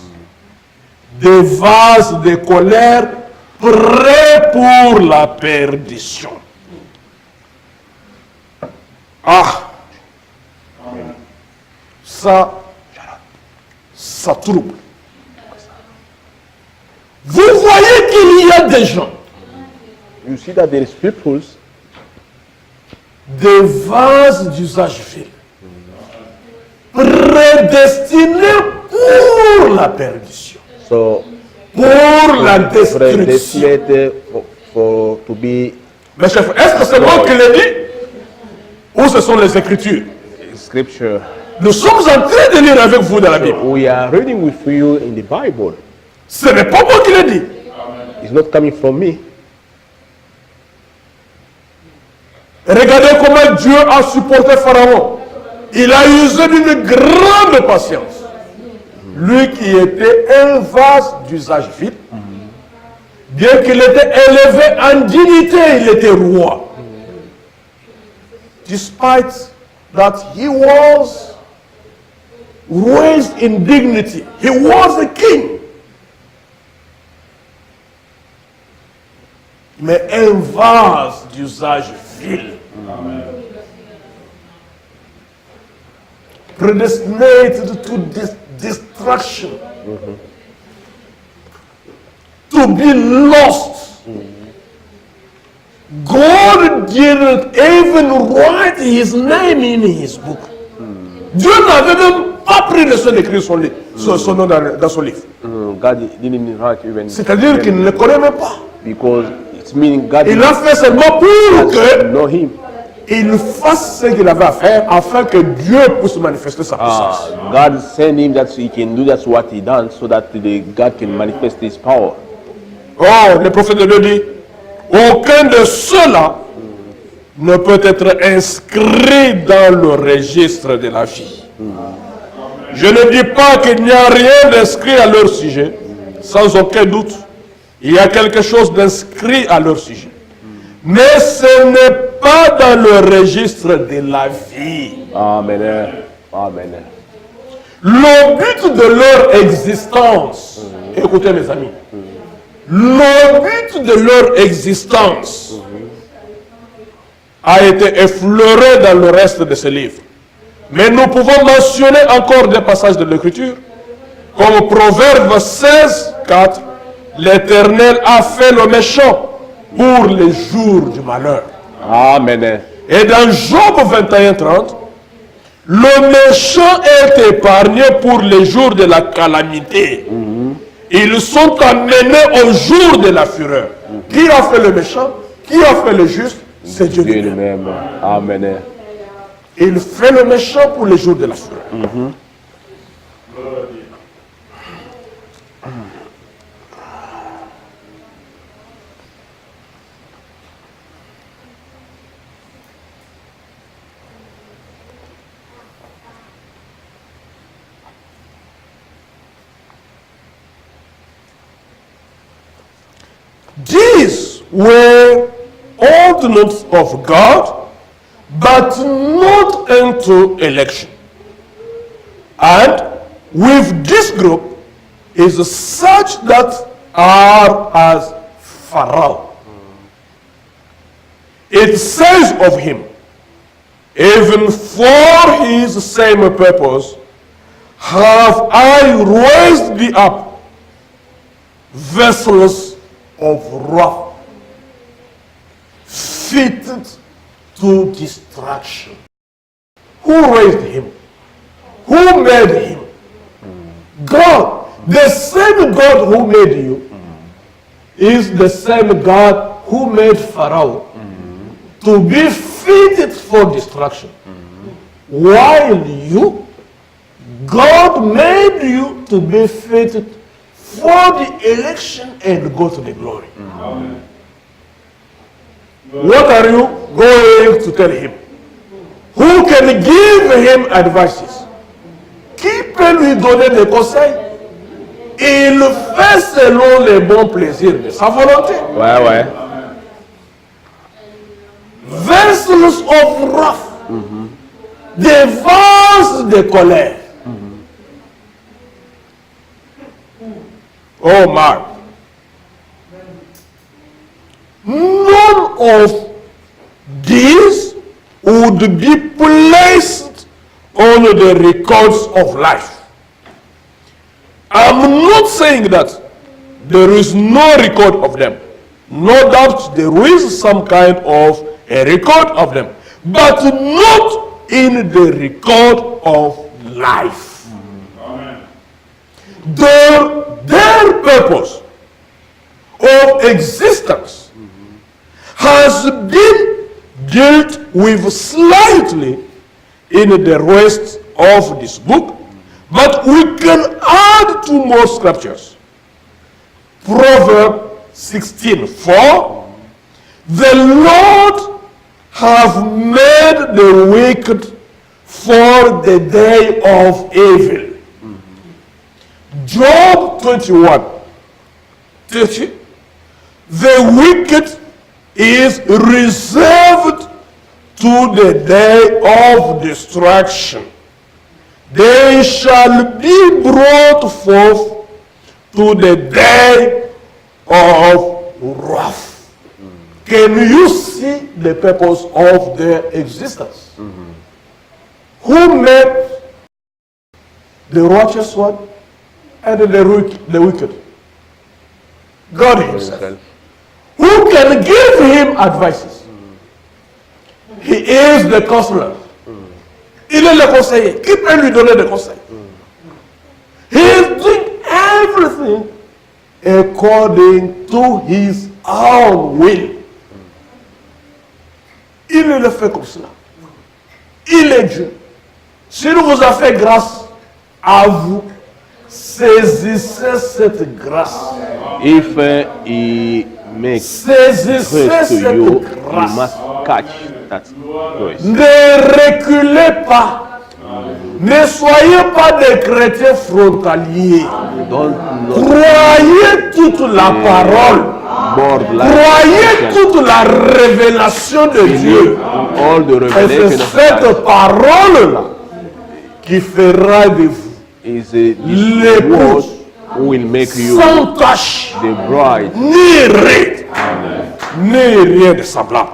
des vases de colère prêts pour la perdition. Ah, ça trouble. Vous voyez qu'il y a des gens, You see that there is people, des vases d'usage vide, prédestinés pour la perdition, so pour la destruction. predestinated for to be Mes chers frères, est-ce que c'est moi qui l'ai dit ou ce sont les Écritures? scripture. Nous sommes en train de lire avec vous dans la Bible. We are reading with you in the Bible. Ce n'est pas moi qui l'ai dit. It's not coming from me. Regardez comment Dieu a supporté Pharaon. Il a usé d'une grande patience. Lui qui était un vase d'usage vide, bien qu'il était élevé en dignité, il était roi. Despite that he was raised in dignity, he was a king. Mais un vase d'usage vil. Predestinated to destruction. To be lost. God didn't even write his name in his book. Dieu n'avait même pas pris le soin d'écrire son nom dans son livre. God didn't write even. C'est-à-dire qu'il ne le connaît même pas. Because it's meaning God Il l'a fait seulement pour que know him. il fasse ce qu'il avait à faire afin que Dieu puisse manifester sa puissance. God sent him that so he can do that's what he done, so that God can manifest his power. Oh, le prophète de Dieu dit, aucun de ceux-là ne peut être inscrit dans le registre de la vie. Je ne dis pas qu'il n'y a rien d'inscrit à leur sujet, sans aucun doute. Il y a quelque chose d'inscrit à leur sujet. Mais ce n'est pas dans le registre de la vie. Amen. Amen. Le but de leur existence, écoutez mes amis, le but de leur existence a été effleuré dans le reste de ce livre. Mais nous pouvons mentionner encore des passages de l'Écriture, comme Proverbe 16, 4. L'Éternel a fait le méchant pour les jours du malheur. Amen. Et dans Job 21:30, le méchant est épargné pour les jours de la calamité. Ils sont amenés au jour de la fureur. Qui a fait le méchant? Qui a fait le juste? C'est Dieu Dieu lui-même. lui-même. Amen. Il fait le méchant pour les jours de la fureur. These were ordinances of God, but not unto election. And with this group is such that are as Pharaoh. It says of him, even for his same purpose have I raised thee up, vessels of wrath, fitted to destruction. Who raised him? Who made him? God. The same God who made you is the same God who made Pharaoh to be fitted for destruction. While you, God made you to be fitted for the election and go to the glory. What are you going to tell him? Who can give him advices? Qui peut lui donner des conseils? Il fait selon les bons plaisirs de sa volonté. Ouais. Vessels of wrath. Des vases de colère. Oh my. None of these would be placed on the records of life. I'm not saying that there is no record of them. No doubt there is some kind of a record of them, but not in the record of life. Their purpose of existence has been dealt with slightly in the rest of this book, but we can add two more scriptures. Proverbs 16:4, the Lord have made the wicked for the day of evil. Job 21:30, the wicked is reserved to the day of destruction. They shall be brought forth to the day of wrath. Can you see the purpose of their existence? Who made the righteous one and the wicked? God himself. Who can give him advices? He is the counselor. Il est le conseiller. Qui peut lui donner des conseils? He is doing everything according to his own will. Il le fait comme cela. Il est Dieu. S'il vous a fait grâce à vous, saisissez cette grâce. If he makes Saisissez grace to cette you, you grâce. must catch that grace. Ne reculez pas. Ne soyez pas des chrétiens frontaliers. Don't Croyez toute la parole. board like Croyez toute la révélation de Dieu. all the Et revelation c'est of cette God parole-là qui fera de vous is the l'épouse word who will make you sans tache, the bride. ni ride, ni rien de semblable.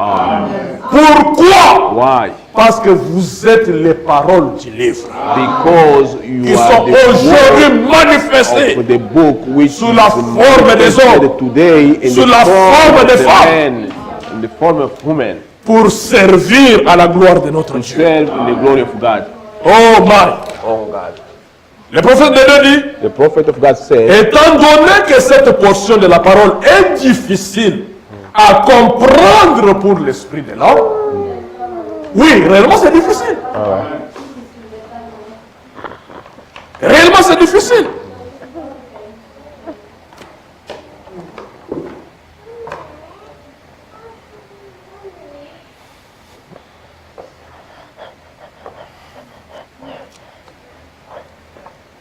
Pourquoi? Why? Parce que vous êtes les paroles du livre. Because you Ils are sont aujourd'hui manifestés of the book which sous la forme des hommes, today in sous the la forme des femmes, men, in the form of women, pour servir à la gloire de notre to Dieu. serve in the glory of God. Oh my! Oh God. Le prophète de Dieu dit, The prophet of God said, étant donné que cette portion de la parole est difficile à comprendre pour l'esprit de l'homme, oui, réellement c'est difficile. Réellement c'est difficile.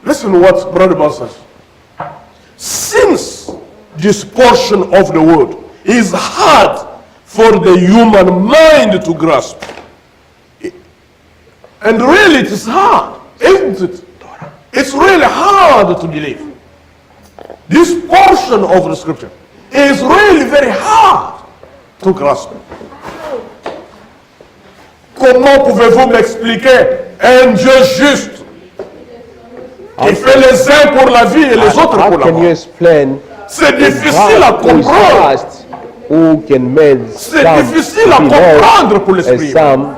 Listen to what Brother Boss says. Since this portion of the word is hard for the human mind to grasp, and really it is hard, isn't it? It's really hard to believe. This portion of the scripture is really very hard to grasp. Comment pouvez-vous m'expliquer un Dieu juste qui fait les uns pour la vie et les autres how pour la can you mort? explain C'est difficile à God who is comprendre. fast, who can make C'est some difficile à to be comprendre pour lost l'esprit. and some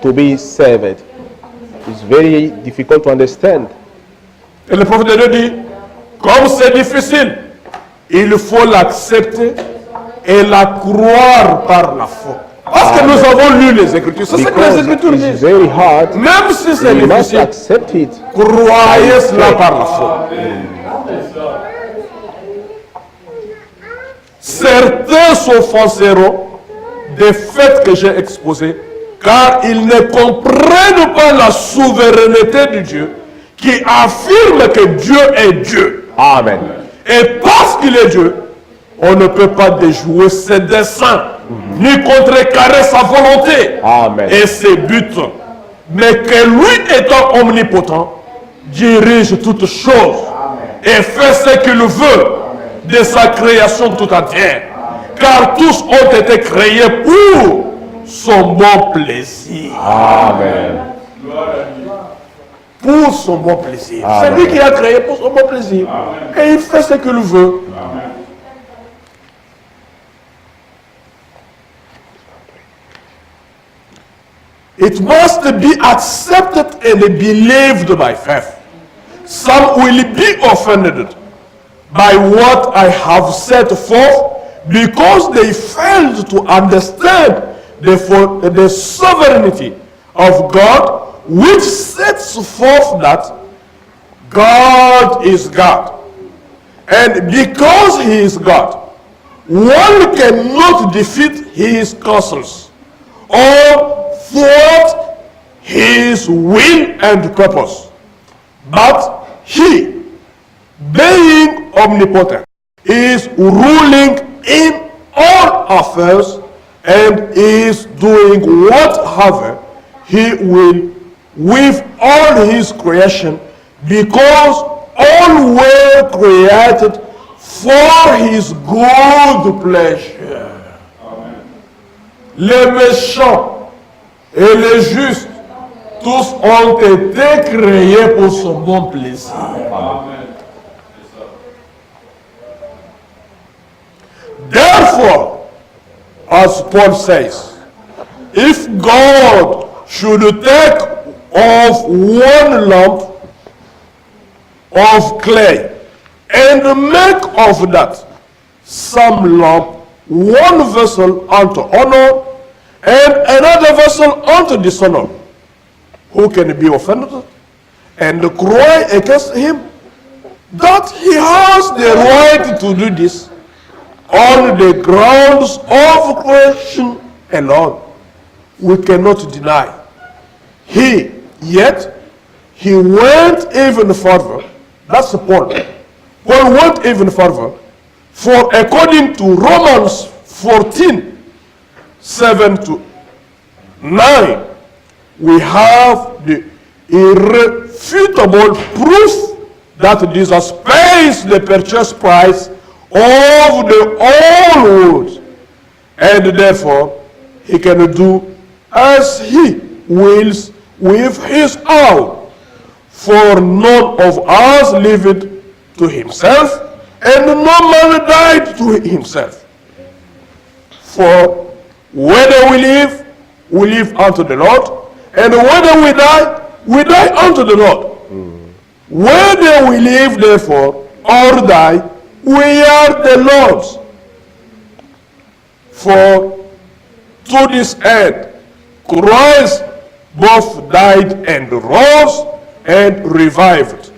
to be saved? It's very difficult to understand. Et le prophète de Dieu dit, comme c'est difficile, il faut l'accepter et la croire par la foi. Parce que nous avons lu les Écritures. C'est ce que les Because Écritures it's disent. very hard, Même si c'est we must difficile, accept it. croyez cela par la foi. Certains s'offenseront des faits que j'ai exposés, car ils ne comprennent pas la souveraineté de Dieu qui affirme que Dieu est Dieu. Amen. Et parce qu'il est Dieu, on ne peut pas déjouer ses desseins, ni contrecarrer sa volonté Amen. et ses buts. Mais que lui étant omnipotent, dirige toutes choses et fait ce qu'il veut de sa création tout entière. Car tous ont été créés pour son bon plaisir. Amen. Pour son bon plaisir. C'est Amen. lui qui a créé pour son bon plaisir. Et il fait ce qu'il veut. It must be accepted and believed by faith. Some will be offended by what I have set forth because they failed to understand the sovereignty of God, which sets forth that God is God. And because he is God, one cannot defeat his counsels or thwart his will and purpose. But he, being omnipotent, is ruling in all affairs and is doing whatever he will with all his creation, because all were created for his good pleasure. Les méchants et les justes, tous ont été créés pour son bon plaisir. Therefore, as Paul says, if God should take off one lump of clay and make of that some lump one vessel unto honor and another vessel unto dishonor, who can be offended and cry against him that he has the right to do this on the grounds of creation alone? We cannot deny. Yet he went even further. That's Paul. Paul went even further. For according to Romans 14:7-9, we have the irrefutable proof that Jesus pays the purchase price of the whole world, and therefore he can do as he wills with his own. For none of us lived to himself, and no man died to himself. For whether we live unto the Lord, and whether we die unto the Lord. Whether we live, therefore, or die, we are the Lord's. For to this end, Christ both died and rose and revived,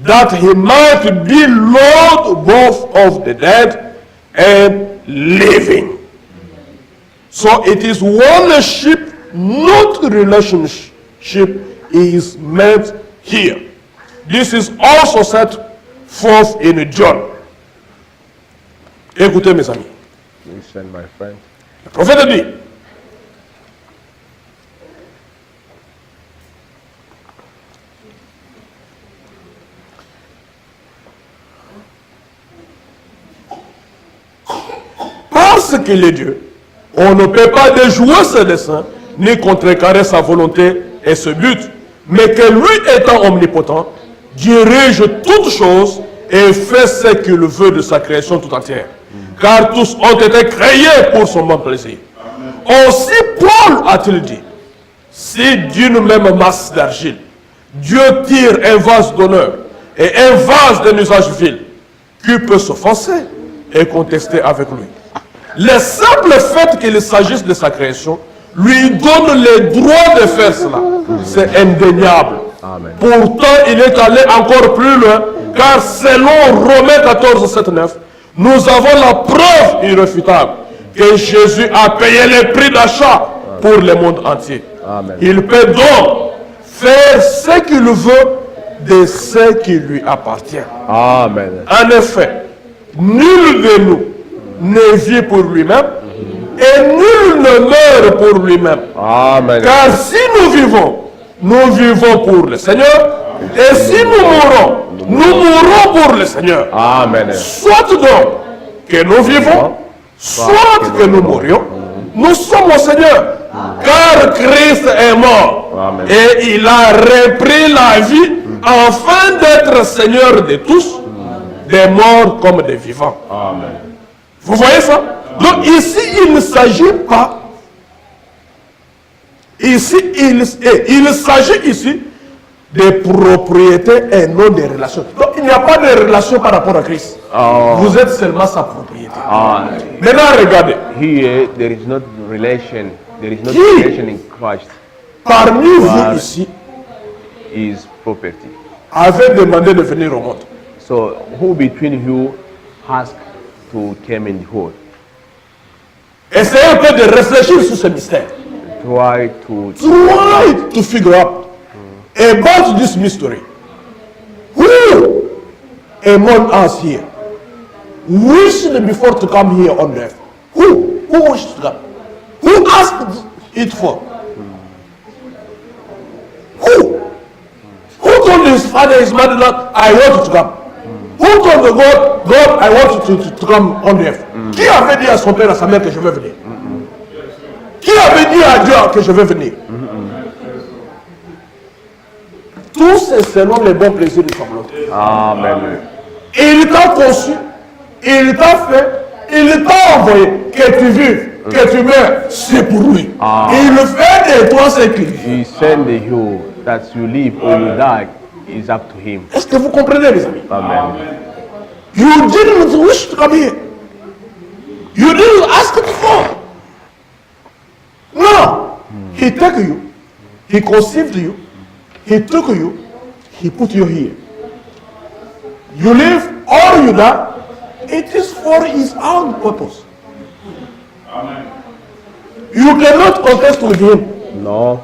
that he might be Lord both of the dead and living. So it is ownership, not relationship, is meant here. This is also set forth in John. Écoutez mes amis. Listen, my friend. Le prophète dit, parce qu'il est Dieu, on ne peut pas déjouer ses desseins, ni contrecarrer sa volonté et ce but, mais que lui étant omnipotent, dirige toutes choses et fait ce qu'il veut de sa création tout entière. Car tous ont été créés pour son bon plaisir. Aussi Paul a-t-il dit, si d'une même masse d'argile, Dieu tire un vase d'honneur et un vase d'un usage vil, qui peut s'offenser et contester avec lui? Le simple fait qu'il s'agisse de sa création lui donne le droit de faire cela. C'est indéniable. Amen. Pourtant, il est allé encore plus loin, car selon Romains 14, 7, 9, nous avons la preuve irréfutable que Jésus a payé le prix d'achat pour le monde entier. Amen. Il peut donc faire ce qu'il veut de ce qui lui appartient. Amen. En effet, nul de nous ne vit pour lui-même et nul ne meurt pour lui-même. Amen. Car si nous vivons pour le Seigneur, et si nous mourrons pour le Seigneur. Amen. Soit donc que nous vivons, soit que nous mourions, nous sommes au Seigneur. Car Christ est mort. Amen. Et il a repris la vie afin d'être Seigneur de tous, des morts comme des vivants. Amen. Vous voyez ça? Donc ici, il ne s'agit pas. Ici, il s'agit ici de propriété et non de relations. Donc il n'y a pas de relation par rapport à Christ. Oh. Vous êtes seulement sa propriété. Amen. Maintenant, regardez. Here, there is not relation. There is not He- relation in Christ. Parmi Wow. vous ici, Is property. avez demandé de venir au monde. So, who between you asked to come in the world? Essayez un peu de réfléchir sur ce mystère. Try to. Try to figure out about this mystery. Who among us here wished before to come here on earth? Who wished to come? Who asked it for? Who told his father, his mother, that I want you to come? Who told the God, I want you to come on earth? Qui avait dit à son père, à sa mère que je vais venir? Qui avait dit à Dieu que je vais venir? Tout c'est selon les bons plaisirs de sa volonté. Amen. Il t'a conçu, il t'a fait, il t'a envoyé. Que tu vives, que tu meurs, c'est pour lui. Il fait de toi ce qu'il veut. He sent you that you live or you die is up to him. Est-ce que vous comprenez, les amis? Amen. You didn't wish to come here. You didn't ask it for. No. He took you. He conceived you. He took you. He put you here. You live or you die. It is for his own purpose. You cannot contest with him. No.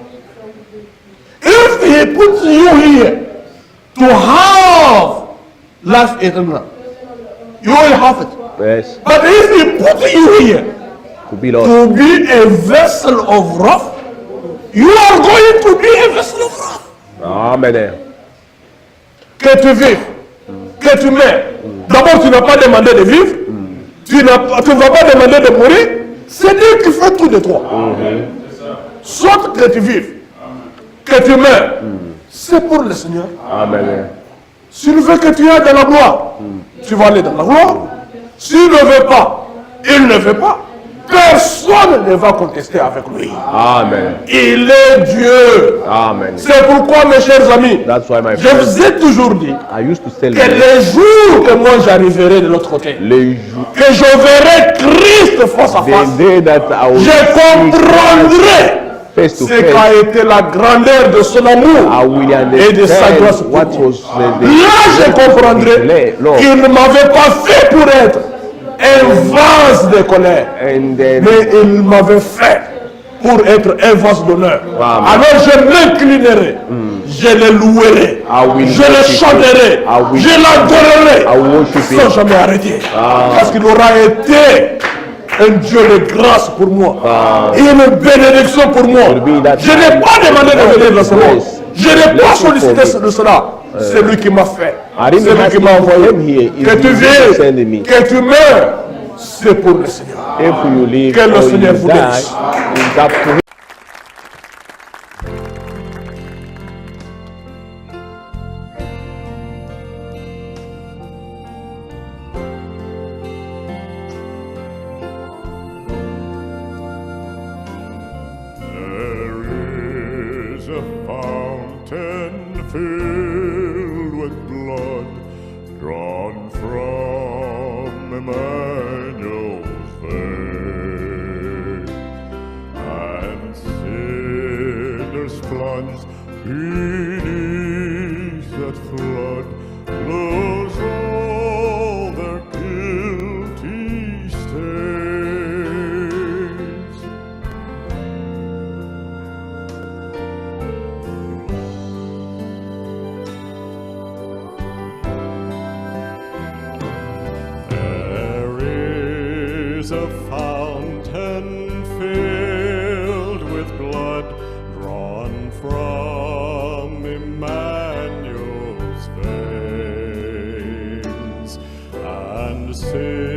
If he puts you here to have life eternal, you will have it. Yes. But if he puts you here To be lost. to be a vessel of wrath, you are going to be a vessel of wrath. Amen. Que tu vives, que tu meurs. D'abord, tu n'as pas demandé de vivre, tu ne vas pas demander de mourir, C'est Dieu qui fait tout de toi. Soit que tu vives, que tu meurs, c'est pour le Seigneur. Amen. S'il veut que tu ailles dans la gloire, tu vas aller dans la gloire. S'il ne veut pas, il ne veut pas. Personne ne va contester avec lui. Amen. Il est Dieu. Amen. C'est pourquoi, mes chers amis, That's why my je friend, vous ai toujours dit I used to tell que you les jours que moi j'arriverai de l'autre côté, les jours, que je verrai Christ face à face, the day that I will je comprendrai face to ce qu'a face, été la grandeur de son amour I will et de sa grâce understand pour what moi. was Là, je comprendrai Lord. qu'il ne m'avait pas fait pour être un vase de colère, And then mais il m'avait fait pour être un vase d'honneur. Amen. Alors je m'inclinerai, je le louerai, I will je le worship chanterai, you. I will- je l'adorerai I will worship sans you. jamais arrêter. Parce qu'il aura été un Dieu de grâce pour moi et une bénédiction pour moi. be that Je n'ai pas demandé de venir dans ce monde. Yes. Je n'ai pas Blessing sollicité for me. de cela. C'est lui qui m'a fait. I didn't C'est lui ask qui him m'a to envoyé. come here. It's Que tu Jesus sending me. vives, que tu meurs, c'est pour le Seigneur. if you live Que le or Seigneur you vous die, bénisse. it's up to him. There is a fountain filled with blood drawn from Emmanuel's vein, and sinners plunged beneath that flood lose all their guilty stains. There is a fountain filled with blood drawn from Emmanuel's veins, and sin